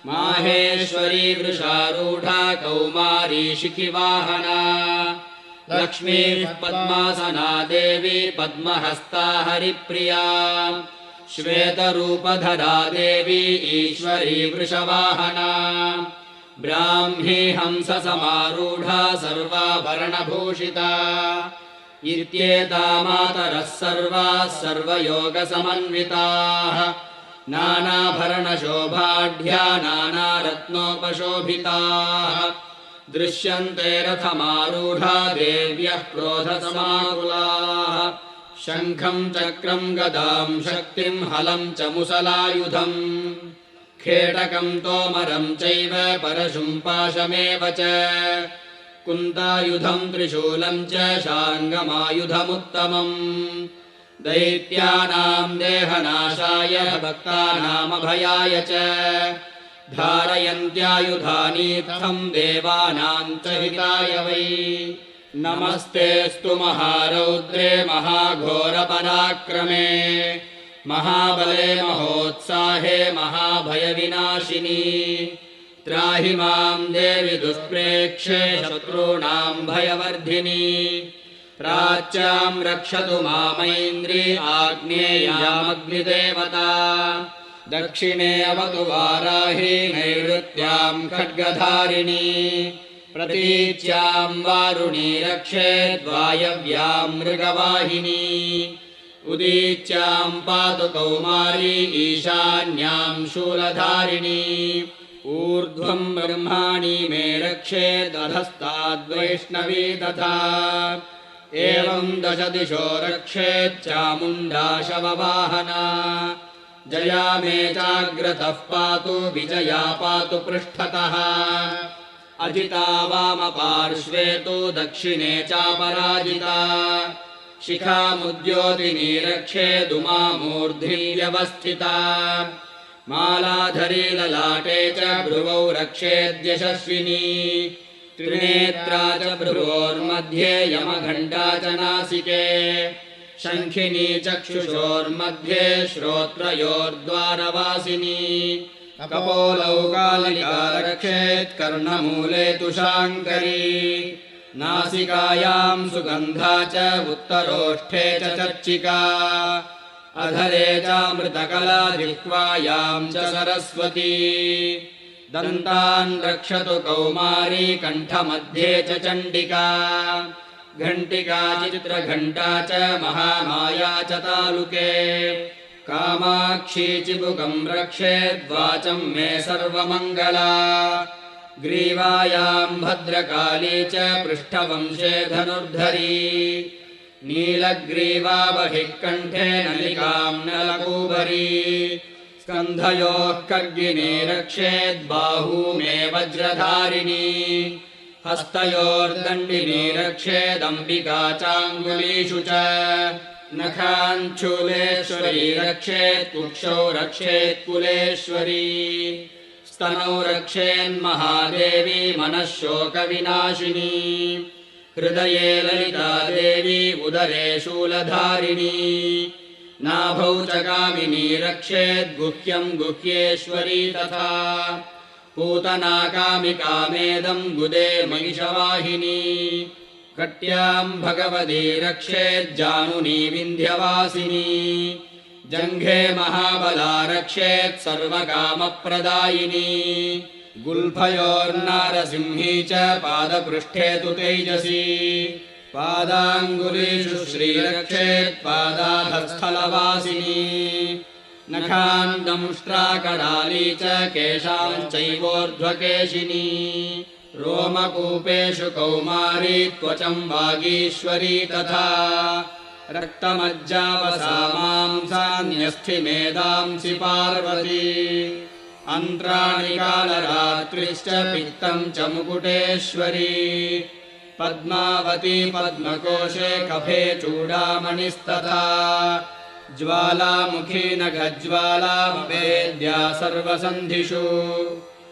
माहेश्वरी वृषारूढा कौमारी शिखिवाहना लक्ष्मीः पद्मासना देवी पद्महस्ता हरिप्रिया श्वेतरूपधरा देवी ईश्वरी वृषवाहना ब्राह्मी हंससमारूढा सर्वाभरणभूषिता इत्येता मातरः सर्वाः सर्वयोगसमन्विताः नानाभरणशोभाढ्या नानारत्नोपशोभिताः दृश्यन्ते रथमारूढा देव्यः क्रोधसमाकुलाः शङ्खम् चक्रम् गदाम् शक्तिम् हलम् च मुसलायुधम् खेटकम् तोमरम् चैव परशुम् पाशमेव च कुन्तायुधम् त्रिशूलम् च शार्ङ्गमायुधमुत्तमम् दैत्यानाम् देहनाशाय भक्तानामभयाय च धारयन्त्यायुधानीर्थम् देवानाम् च हिताय वै नमस्तेऽस्तु महारौद्रे महाघोरपराक्रमे महाबले महोत्साहे महाभयविनाशिनी त्राहि माम् देवि दुष्प्रेक्षे शत्रूणाम् भयवर्धिनी प्राच्याम् रक्षतु मामैन्द्री आग्नेयामग्निदेवता दक्षिणे अवतु वाराही नैऋत्याम् खड्गधारिणी प्रतीच्याम् वारुणी रक्षेद्वायव्याम् मृगवाहिनी उदीच्याम् पातु कौमारी ईशान्याम् शूलधारिणी ऊर्ध्वम् ब्रह्माणि मे रक्षेदधस्ताद्वैष्णवी तथा एवम् दशदिशो रक्षेच्चामुण्डा शववाहना जया मे चाग्रतः पातु विजया पातु पृष्ठतः अजिता वामपार्श्वे तु दक्षिणे चापराजिता शिखामुद्योतिनी रक्षेदुमामूर्ध्नि व्यवस्थिता मालाधरी ललाटे च भ्रुवौ रक्षेद्यशस्विनी त्रिनेत्रा च भ्रुवोर्मध्ये यमघण्टा च नासिके शङ्खिनी चक्षुषोर्मध्ये श्रोत्रयोर्द्वारवासिनी कपोलौ कालिका रक्षेत् कर्णमूले तु शाङ्करी नासिकायाम् सुगन्धा च उत्तरोष्ठे च चर्चिका अधरे चामृतकला जिह्वायाम् च सरस्वती दन्तान् रक्षतु कौमारी कण्ठमध्ये च चण्डिका घण्टिका चित्रघण्टा च महामाया च तालुके कामाक्षी चिबुकम् रक्षेद्वाचम् मे सर्वमङ्गला ग्रीवायाम् भद्रकाली च पृष्ठवंशे धनुर्धरी नीलग्रीवा बहिः कण्ठे नलिकाम् नलकूबरी स्कन्धयोः खड्गिनी रक्षेद्बाहू मे वज्रधारिणी हस्तयोर्दण्डिनी रक्षेदम्बिका चाङ्गुलीषु च नखाञ्चूलेश्वरी रक्षेत्कुक्षौ रक्षेत्कुलेश्वरी स्तनौ रक्षेन्महादेवी मनः शोकविनाशिनी हृदये ललिता देवी उदरे शूलधारिणी नाभौ च कामिनी रक्षेद्गुह्यम् गुह्येश्वरी तथा पूतना कामिकामेदम् गुदे महिषवाहिनी कट्याम् भगवती रक्षेज्जानुनी विन्ध्यवासिनी जङ्घे महाबला रक्षेत् सर्वकामप्रदायिनी गुल्फयोर्नारसिंही च पादपृष्ठे तु तेजसी पादाङ्गुलीषु श्रीरक्षेत् पादाधस्थलवासिनी नखान्दंष्ट्राकराली च केशाम् चैवोर्ध्वकेशिनी रोमकूपेषु कौमारी त्वचम् वागीश्वरी तथा रक्तमज्जावसामांसान्यस्थिमेधांसि पार्वती अन्त्राणि कालरात्रिश्च पित्तम् च मुकुटेश्वरी पद्मावती पद्मकोशे कफे चूडामणिस्तथा ज्वालामुखी नखज्वाला वेद्या सर्वसन्धिषु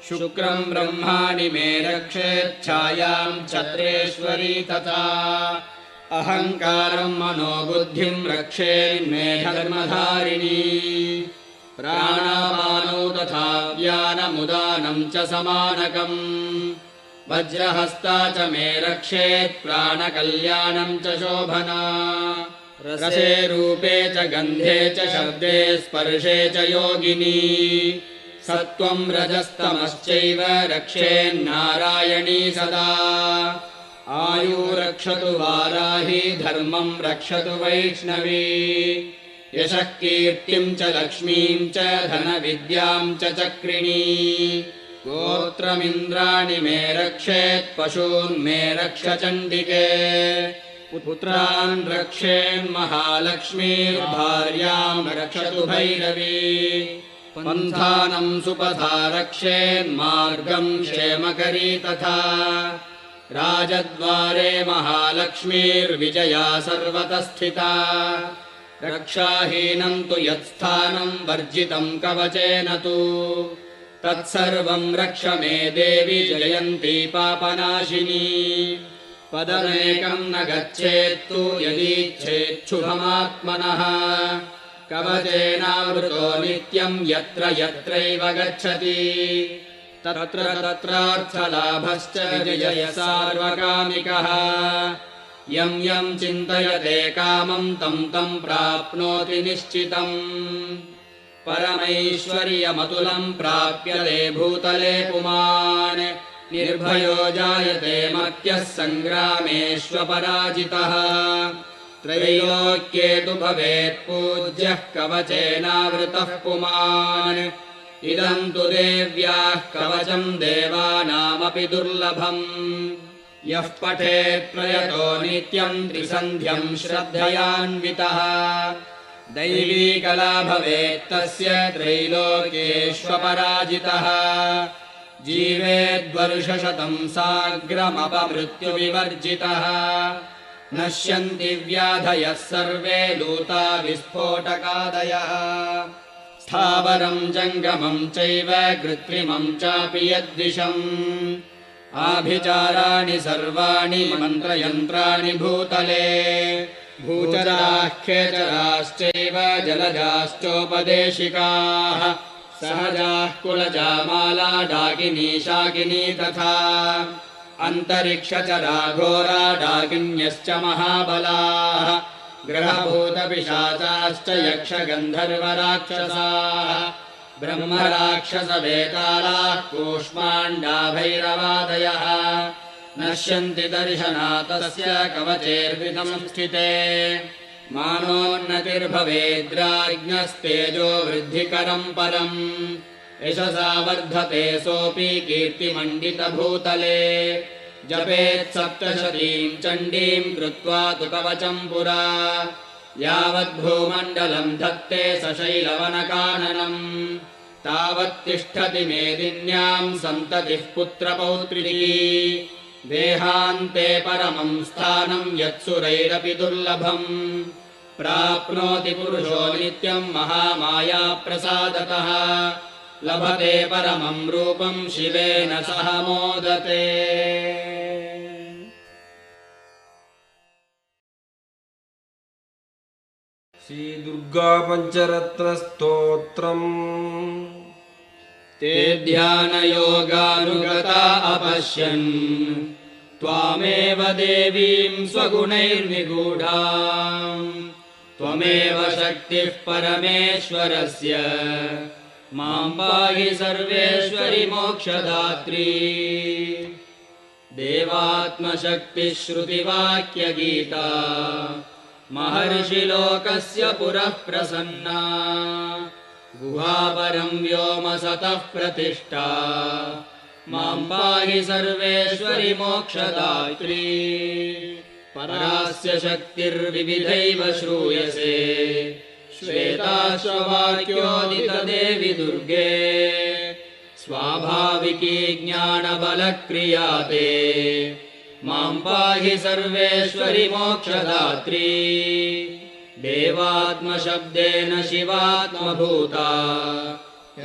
शुक्रम् ब्रह्माणि मे रक्षेच्छायाम् छत्रेश्वरी तथा अहङ्कारम् मनोबुद्धिम् रक्षेन्मे धर्मधारिणी प्राणापानौ तथा व्यानमुदानम् च समानकम् वज्रहस्ता च मे रक्षेत् प्राणकल्याणम् च शोभना रसे रूपे च गन्धे च शब्दे स्पर्शे च योगिनी सत्त्वम् रजस्तमश्चैव रक्षेन्नारायणी सदा आयु रक्षतु वाराही धर्मम् रक्षतु वैष्णवी यशः कीर्तिम् च लक्ष्मीम् च धनविद्याम् च चक्रिणी गोत्रमिन्द्राणि मे रक्षेत् पशून् मे रक्ष चण्डिके पुत्रान् रक्षेन्महालक्ष्मीर्भार्याम् रक्षतु भैरवी पन्थानम् सुपथा रक्षेन्मार्गम् क्षेमकरी तथा राजद्वारे महालक्ष्मीर्विजया सर्वतः स्थिता रक्षाहीनम् तु यत्स्थानम् वर्जितम् कवचेन तु तत्सर्वम् रक्ष मे देवी जयन्ती पापनाशिनी पदमेकम् न गच्छेत्तु यदीच्छेच्छुभमात्मनः कवचेनावृतो नित्यम् यत्र यत्रैव गच्छति तत्र तत्रार्थलाभश्च विजयः सार्वकामिकः यम् यम् चिन्तयते कामम् तम् तम् प्राप्नोति निश्चितम् परमैश्वर्यमतुलम् प्राप्यते भूतले पुमान् निर्भयो जायते मर्त्यः सङ्ग्रामेष्वपराजितः त्रैलोक्ये तु भवेत् पूज्यः कवचेनावृतः पुमान् इदम् तु देव्याः कवचम् देवानामपि दुर्लभम् यः पठेत् प्रयतो नित्यम् त्रिसन्ध्यम् श्रद्धयान्वितः दैवी कला भवेत् तस्य त्रैलोक्येष्वपराजितः जीवेद्वर्षशतम् साग्रमपमृत्युविवर्जितः नश्यन्ति व्याधयः सर्वे लूता विस्फोटकादयः स्थावरम् जङ्गमम् चैव कृत्रिमम् चापि यद्विषम् आभिचाराणि सर्वाणि मन्त्रयन्त्राणि भूतले भूचराः खेचराश्चैव जलजाश्चोपदेशिकाः सहजाः कुलजामाला डाकिनी शाकिनी तथा अन्तरिक्षचरा घोरा डाकिन्यश्च महाबलाः ग्रहभूतपिशाचाश्च यक्षगन्धर्वराक्षसाः ब्रह्मराक्षसवेतालाः कूष्माण्डा भैरवादयः नश्यन्ति दर्शनातस्य कवचेर्वितम् स्थिते मानोन्नतिर्भवेद्राज्ञस्तेजो वृद्धिकरम् परम् यशसा वर्धते सोऽपि कीर्तिमण्डितभूतले जपेत् सप्तशतीम् चण्डीम् कृत्वा तु कवचम् पुरा यावद्भूमण्डलम् धत्ते सशैलवनकाननम् तावत्तिष्ठति मेदिन्याम् सन्ततिः पुत्रपौत्रिकी देहान्ते परमम् स्थानम् यत्सुरैरपि दुर्लभम् प्राप्नोति पुरुषो नित्यम् महामाया प्रसादतः लभते परमम् रूपम् शिवेन सह मोदते। श्री दुर्गा पंचरत्न स्तोत्रम् ते ध्यानयोगानुगता अपश्यन् त्वामेव देवीं स्वगुणैर्निगूढाम् त्वमेव शक्तिः परमेश्वरस्य मां पाहि सर्वेश्वरि मोक्षदात्री देवात्मशक्तिः श्रुतिवाक्यगीता महर्षिलोकस्य पुरः प्रसन्ना गुहापरं व्योम सतः प्रतिष्ठा मां पाहि सर्वेश्वरि मोक्षदात्री परास्य शक्तिर्विविधैव श्रूयसे श्वेताश्ववाक्योदितदेवि दुर्गे स्वाभाविकी ज्ञानबलक्रियाते मां पाहि सर्वेश्वरि मोक्षदात्री देवात्मशब्देन शिवात्मभूता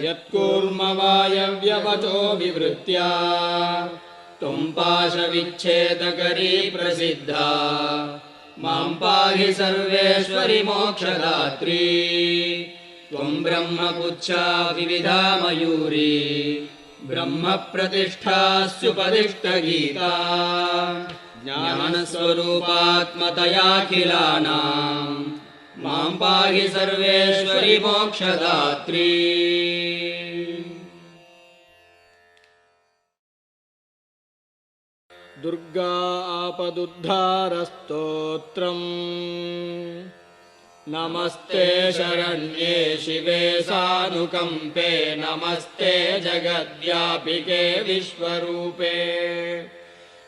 यत्कूर्मवायव्यवचो विवृत्या त्वं पाशविच्छेदकरी प्रसिद्धा मां पाहि सर्वेश्वरि मोक्षदात्री त्वं ब्रह्मपुच्छा विविधा मयूरी ब्रह्मप्रतिष्ठास्युपदिष्टगीता ज्ञानस्वरूपात्मतयाखिलानां मां पाहि सर्वेश्वरि मोक्षदात्री दुर्गा आपदुद्धारस्तोत्रम् नमस्ते शरण्ये शिवे सानुकम्पे नमस्ते जगद्व्यापिके विश्वरूपे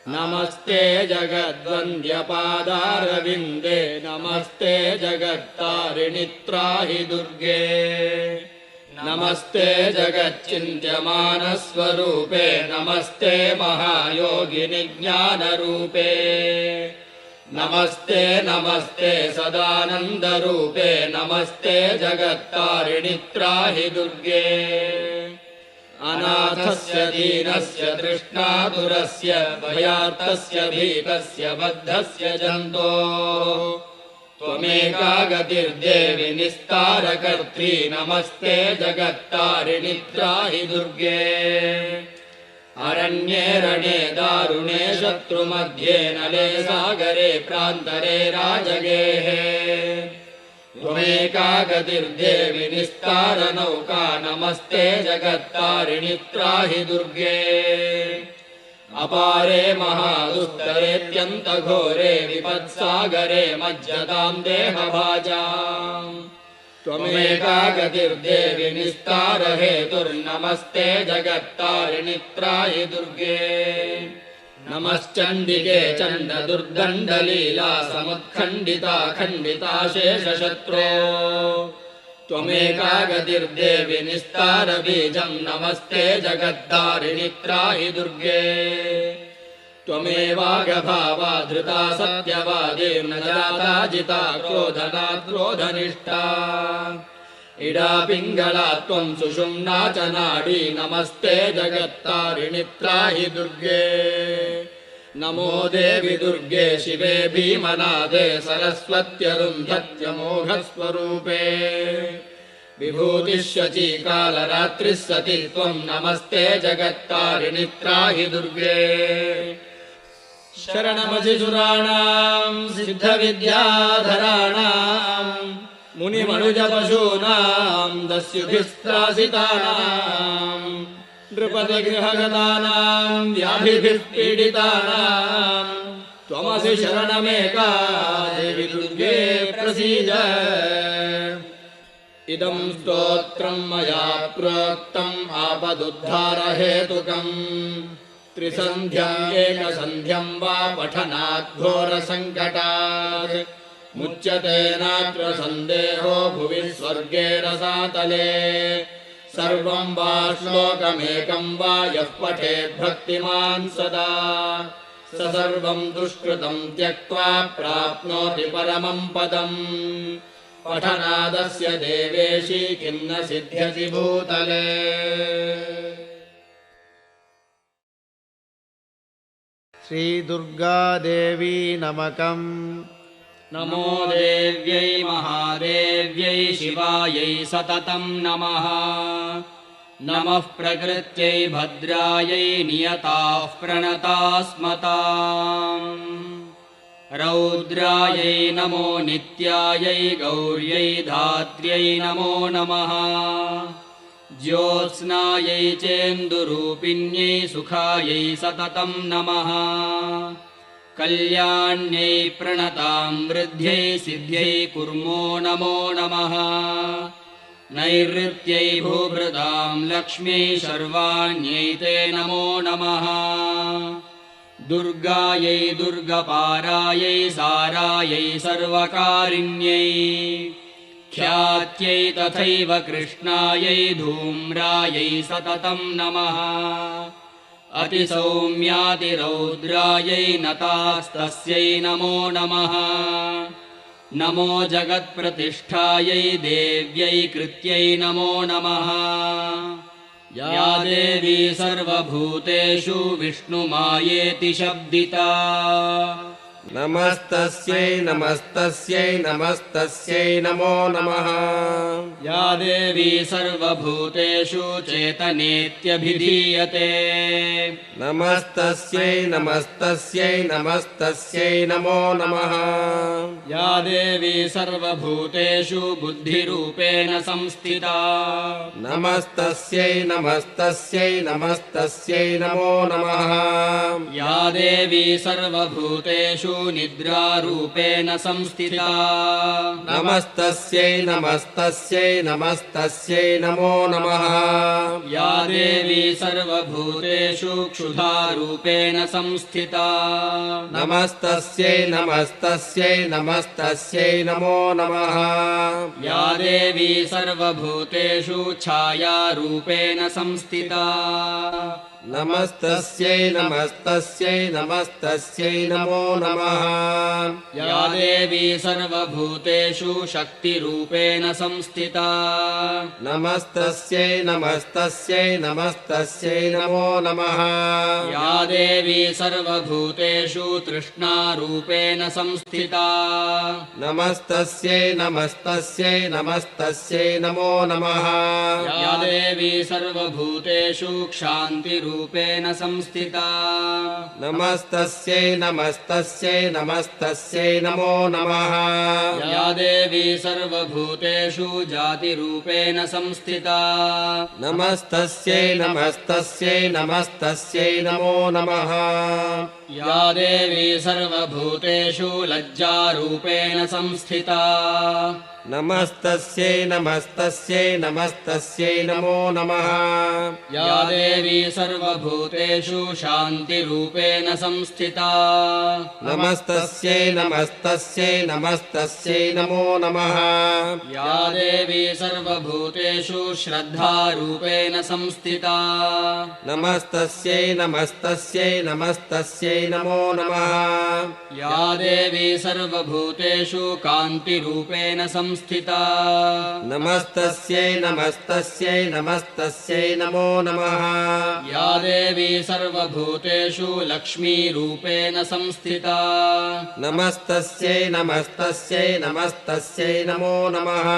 नमस्ते जगद्वन्द्यपादारविन्दे नमस्ते जगत्तारिणि त्राहि दुर्गे नमस्ते जगच्चिन्त्यमानस्वरूपे नमस्ते महायोगिनि ज्ञानरूपे नमस्ते नमस्ते सदानन्दरूपे नमस्ते जगत्तारिणि त्राहि दुर्गे अनाथस्य दीनस्य तृष्णातुरस्य भयार्तस्य भीतस्य बद्धस्य जन्तोः त्वमेका गतिर्देवि निस्तारकर्त्री नमस्ते जगत्तारिणि त्राहि दुर्गे अरण्ये रणे दारुणे शत्रुमध्ये नले सागरे प्रान्तरे राजगेः त्वमेका गतिर्देवि निस्तारनौका नमस्ते जगत्तारिणि त्राहि दुर्गे अपारे महादुस्तरेत्यन्तघोरे विपत्सागरे मज्जतां देहभाजाम् त्वमेका गतिर्देवि निस्तारहेतुर्नमस्ते जगत्तारिणि त्राहि दुर्गे नमश्चण्डिके चण्डदुर्दण्डलीला समुत्खण्डिता खण्डिता शेषशत्रो त्वमेका गतिर्देवि निस्तारबीजं नमस्ते जगत्तारिणि त्राहि दुर्गे त्वमेवागभावा धृता सत्यवादीर्न जाता जिता क्रोधना क्रोधनिष्ठा इडा पिङ्गला त्वं सुषुम्ना च नाडी नमस्ते जगत्तारिणि त्राहि दुर्गे नमो देवि दुर्गे शिवे भीमनादे सरस्वत्यरुन्धत्यमोघस्वरूपे विभूतिः शची कालरात्रिः सती त्वं नमस्ते जगत्तारिणि त्राहि दुर्गे शरणमधिसुराणां सिद्धविद्याधराणां मुनिमनुजपशूनां दस्युभिस्त्रासितानां नृपतिगृहगतानां व्याधिभिः पीडितानां त्वमसि शरणमेका देवि दुर्गे प्रसीद इदं स्तोत्रं मया प्रोक्तम् आपदुद्धारहेतुकम् त्रिसन्ध्यम् एकसन्ध्यम् वा पठनात् घोरसङ्कटात् मुच्यते नात्र सन्देहो भुवि स्वर्गे रसातले सर्वं वा श्लोकमेकं वा यः पठेद्भक्तिमान् सदा स सर्वं दुष्कृतं त्यक्त्वा प्राप्नोति परमं पदम् पठनादस्य देवेशी किन्न सिद्ध्यति भूतले श्रीदुर्गादेवी नमकम् नमो देव्यै महादेव्यै शिवायै सततं नमः नमः प्रकृत्यै भद्रायै नियताः प्रणतास्मताम् रौद्रायै नमो नित्यायै गौर्यै धात्र्यै नमो नमः ज्योत्स्नायै चेन्दुरूपिण्यै सुखायै सततं नमः कल्याण्यै प्रणतां वृद्ध्यै सिद्ध्यै कुर्मो नमो नमः नैऋत्यै भूभृतां लक्ष्म्यै शर्वाण्यै ते नमो नमः दुर्गायै दुर्गपारायै सारायै सर्वकारिण्यै ख्यात्यै तथैव कृष्णायै धूम्रायै सततं नमः अतिसौम्यातिरौद्रायै नतास्तस्यै नमो नमः नमो जगत्प्रतिष्ठायै देव्यै कृत्यै नमो नमः या देवी सर्वभूतेषु विष्णुमायेति शब्दिता नमस्तस्यै नमस्तस्यै नमस्तस्यै नमो नमः या देवी सर्वभूतेषु चेतनेत्यभिधीयते नमस्तस्यै नमस्तस्यै नमस्तस्यै नमो नमः या देवी सर्वभूतेषु बुद्धिरूपेण संस्थिता नमस्तस्यै नमस्तस्यै नमस्तस्यै नमो नमः या देवी सर्वभूतेषु निद्रारूपेण संस्थिता नमस्तस्यै नमस्तस्यै नमस्तस्यै नमो नमः या देवी सर्वभूतेषु क्षुधारूपेण संस्थिता नमस्तस्यै नमस्तस्यै नमस्तस्यै नमो नमः या देवी सर्वभूतेषु छायारूपेण संस्थिता नमस्तस्यै नमस्तस्यै नमस्तस्यै नमो नमः या देवी सर्वभूतेषु शक्तिरूपेण संस्थिता नमस्तस्यै नमस्तस्यै नमस्तस्यै नमो नमः या देवी सर्वभूतेषु तृष्णारूपेण संस्थिता नमस्तस्यै नमस्तस्यै नमस्तस्यै नमो नमः या देवी सर्वभूतेषु क्षान्तिरूपेण संस्थिता नमस्तस्यै नमस्तस्यै नमस्तस्यै नमो नमः या देवी सर्वभूतेषु जातिरूपेण संस्थिता नमस्तस्यै नमस्तस्यै नमस्तस्यै नमो नमः या देवी सर्वभूतेषु लज्जारूपेण संस्थिता नमस्तस्यै नमस्तस्यै नमस्तस्यै नमो नमः या देवी सर्वभूतेषु शान्तिरूपेण संस्थिता नमस्तस्यै नमस्तस्यै नमस्तस्यै नमो नमः या देवी सर्वभूतेषु श्रद्धारूपेण संस्थिता नमस्तस्यै नमस्तस्यै नमस्तस्यै नमो नमः या देवी सर्वभूतेषु कान्तिरूपेण संस्थिता नमस्तस्यै नमस्तस्यै नमस्तस्यै नमो नमः या देवी सर्वभूतेषु लक्ष्मीरूपेण संस्थिता नमस्तस्यै नमस्तस्यै नमस्तस्यै नमो नमः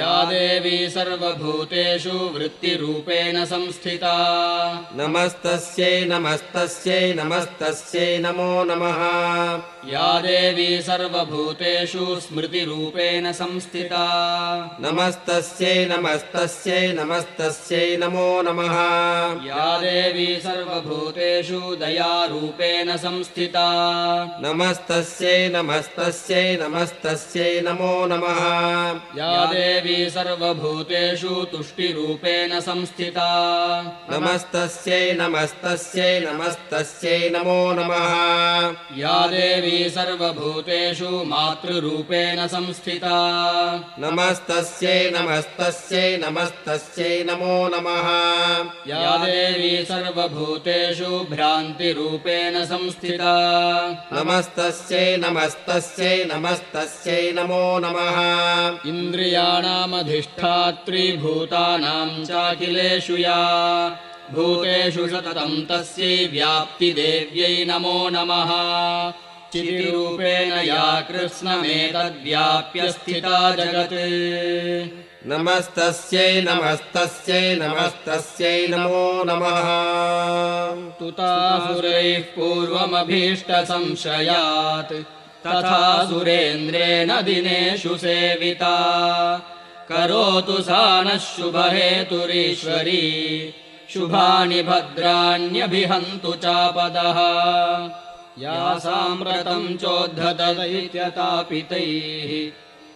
या देवी सर्वभूतेषु वृत्तिरूपेण संस्थिता नमस्तस्यै नमस्तस्यै नमस्तस्यै नमो नमः या देवी सर्वभूतेषु स्मृतिरूपेण संस्थिता नमस्तस्यै नमस्तस्यै नमस्तस्यै नमो नमः या देवी सर्वभूतेषु दयारूपेण संस्थिता नमस्तस्यै नमस्तस्यै नमस्तस्यै नमो नमः या देवी सर्वभूतेषु तुष्टिरूपेण संस्थिता नमस्तस्यै नमस्तस्यै नमस्तस्यै नमो नमः या देवी सर्वभूतेषु मातृरूपेण संस्थिता नमस्तस्यै नमस्तस्यै नमस्तस्यै नमो नमः या देवी सर्वभूतेषु भ्रान्तिरूपेण संस्थिता नमस्तस्यै नमस्तस्यै नमस्तस्यै नमो नमः इन्द्रियाणामधिष्ठात्री भूतानां चाखिलेषु या भूतेषु सततं तस्यै व्याप्तिदेव्यै नमो नमः चितिरूपेण या कृत्स्नमेतद्व्याप्य स्थिता जगत् नमस्तस्यै नमस्तस्यै नमस्तस्यै नमो नमः। तुतासुरैः पूर्वमभीष्टसंशयात् तथा सुरेन्द्रेण दिनेषु सेविता करोतु सा नः शुभहेतुरीश्वरी शुभानि भद्राण्यभिहन्तु चापदः या साम्प्रतं चोद्धतदैत्यतापितैः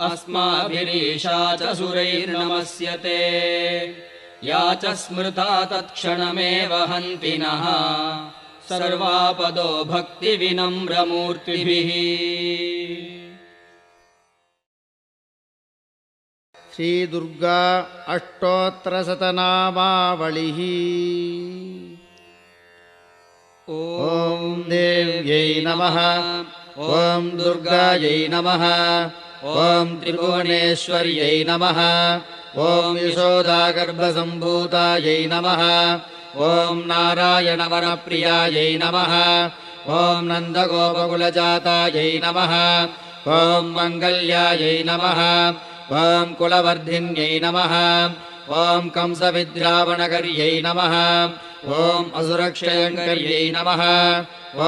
अस्माभिरीशा च सुरैर्नमस्यते या च स्मृता तत्क्षणमेव हन्ति नः सर्वापदो भक्तिविनम्रमूर्तिभिः। श्रीदुर्गा अष्टोत्तरशतनामावलिः। ॐ देव्यै नमः। ॐ दुर्गायै नमः। ॐ त्रिभुवनेश्वर्यै नमः। ॐ यशोदागर्भसम्भूतायै नमः। ॐ नारायणवरप्रियायै नमः। ॐ नन्दगोपकुलजातायै नमः। ॐ मङ्गल्यायै नमः। ॐ कुलवर्धिन्यै नमः। ॐ कंसविद्रावणकर्यै नमः। ॐ असुरक्षयङ्कर्यै नमः।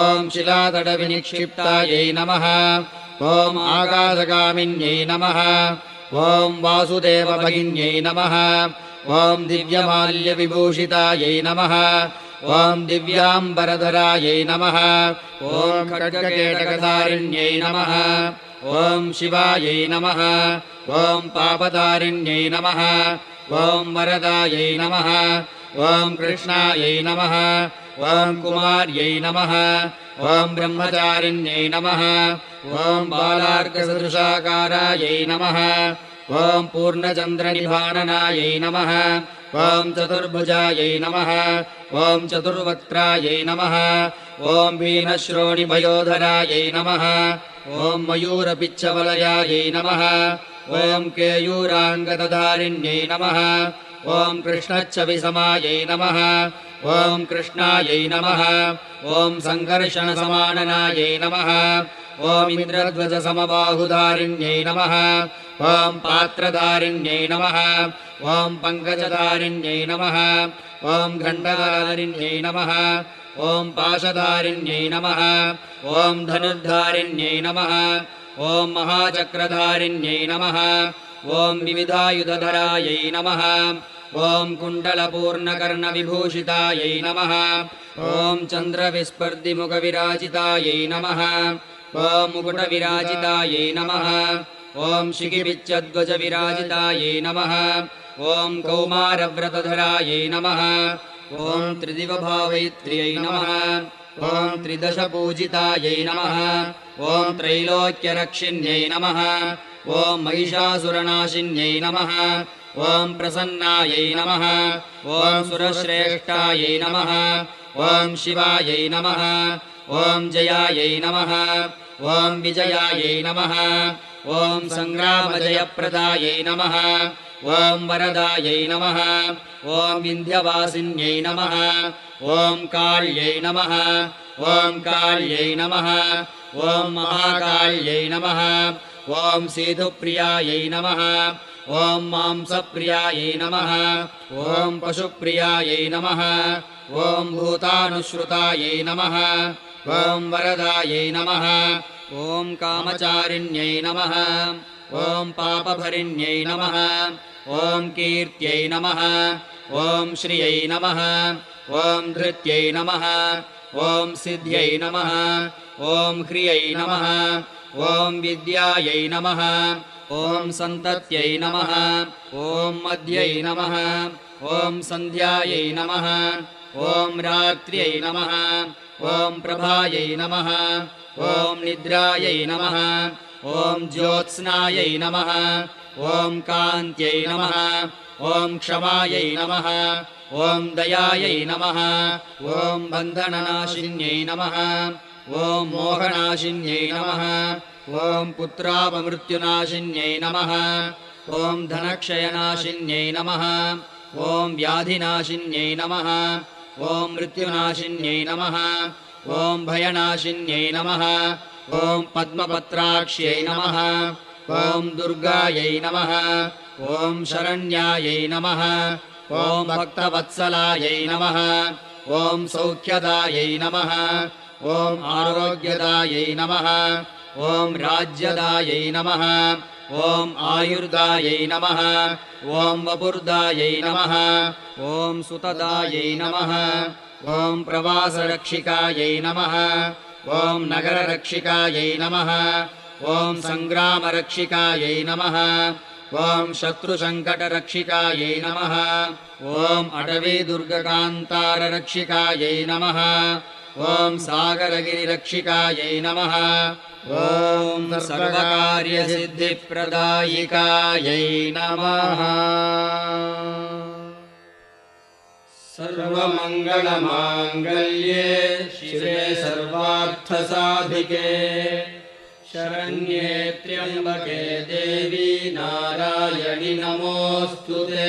ॐ शिलातटविनिक्षिप्तायै नमः। ॐ आकाशगामिन्यै नमः। ॐ वासुदेवभगिन्यै नमः। ॐ दिव्यमाल्यविभूषितायै नमः। ॐ दिव्याम्बरधरायै नमः। ॐ खड्गकेटकधारिण्यै नमः। ॐ शिवायै नमः। ॐ पापतारिण्यै नमः। ॐ वरदायै नमः। ॐ कृष्णायै नमः। ॐ कुमार्यै नमः। ॐ ब्रह्मचारिण्यै नमः। ॐ बालार्कसदृशाकारायै नमः। ॐ पूर्णचन्द्रनिभाननायै नमः। ॐ चतुर्भुजायै नमः। ॐ चतुर्वक्त्रायै नमः। ॐ वीनश्रोणिभयोधरायै नमः। ॐ मयूरपिच्छवलयायै नमः। ॐ केयूराङ्गदधारिण्यै नमः। ॐ कृष्णच्छविसमायै नमः। ॐ कृष्णायै नमः। ॐ सङ्कर्षणसमाननायै नमः। ॐ इन्द्रध्वजसमबाहुधारिण्यै नमः। ॐ पात्रधारिण्यै नमः। ॐ पङ्कजधारिण्यै नमः। ॐ गण्डधारिण्यै नमः। ॐ पाशधारिण्यै नमः। ॐ धनुर्धारिण्यै नमः। ॐ महाचक्रधारिण्यै नमः। ॐ विविधायुधधरायै नमः। ॐ कुण्डलपूर्णकर्णविभूषितायै नमः। ॐ चन्द्रविस्पर्धिमुखविराजितायै नमः। ॐ मुकुटविराजितायै नमः। ॐ शिखिपिच्छध्वजविराजितायै नमः। ॐ कौमारव्रतधरायै नमः। ॐ त्रिदिवभावैत्र्यै नमः। ॐ त्रिदशपूजितायै नमः। ॐ त्रैलोक्यरक्षिण्यै नमः। ॐ महिषासुरनाशिन्यै नमः। ॐ प्रसन्नायै नमः। ॐ सुरश्रेष्ठायै नमः। ॐ शिवायै नमः। ॐ जयायै नमः। ॐ विजयायै नमः। ॐ सङ्ग्रामजयप्रदायै नमः। ॐ वरदायै नमः। ॐ विन्ध्यवासिन्यै नमः। ॐ काल्यै नमः। ॐ काल्यै नमः। ॐ महाकाल्यै नमः। ॐ सेतुप्रियायै नमः। ॐ मांसप्रियायै नमः। ॐ पशुप्रियायै नमः। ॐ भूतानुश्रुतायै नमः। ॐ वरदायै नमः। ॐ कामचारिण्यै नमः। ॐ पापभरिण्यै नमः। ॐ कीर्त्यै नमः। ॐ श्रियै नमः। ॐ धृत्यै नमः। ॐ सिद्ध्यै नमः। ॐ ह्रियै नमः। ॐ विद्यायै नमः। ॐ सन्तत्यै नमः। ॐ मध्यै नमः। ॐ सन्ध्यायै नमः। ॐ रात्र्यै नमः। ॐ प्रभायै नमः। ॐ निद्रायै नमः। ॐ ज्योत्स्नायै नमः। ॐ कान्त्यै नमः। ॐ क्षमायै नमः। ॐ दयायै नमः। ॐ बन्धननाशिन्यै नमः। ॐ मोहनाशिन्यै नमः। ॐ पुत्रापमृत्युनाशिन्यै नमः। ॐ धनक्षयनाशिन्यै नमः। ॐ व्याधिनाशिन्यै नमः। ॐ मृत्युनाशिन्यै नमः। ॐ भयनाशिन्यै नमः। ॐ पद्मपत्राक्ष्यै नमः। ॐ दुर्गायै नमः। ॐ शरण्यायै नमः ॐ भक्तवत्सलायै नमः ॐ सौख्यदायै नमः ॐ आरोग्यदायै नमः ॐ राज्यदायै नमः ॐ आयुर्दायै नमः ॐ वपुर्दायै नमः ॐ सुतदायै नमः ॐ प्रवासरक्षिकायै नमः ॐ नगररक्षिकायै नमः ॐ सङ्ग्रामरक्षिकायै नमः ॐ शत्रुसङ्कटरक्षिकायै नमः ॐ अटवीदुर्गकान्ताररक्षिकायै नमः ॐ सागरगिरिरक्षिकायै नमः ॐ सर्वकार्यसिद्धिप्रदायिकायै नमः सर्वमङ्गलमाङ्गल्ये शिवे सर्वार्थसाधिके शरण्ये त्र्यम्बके देवी नारायणि नमोऽस्तु ते।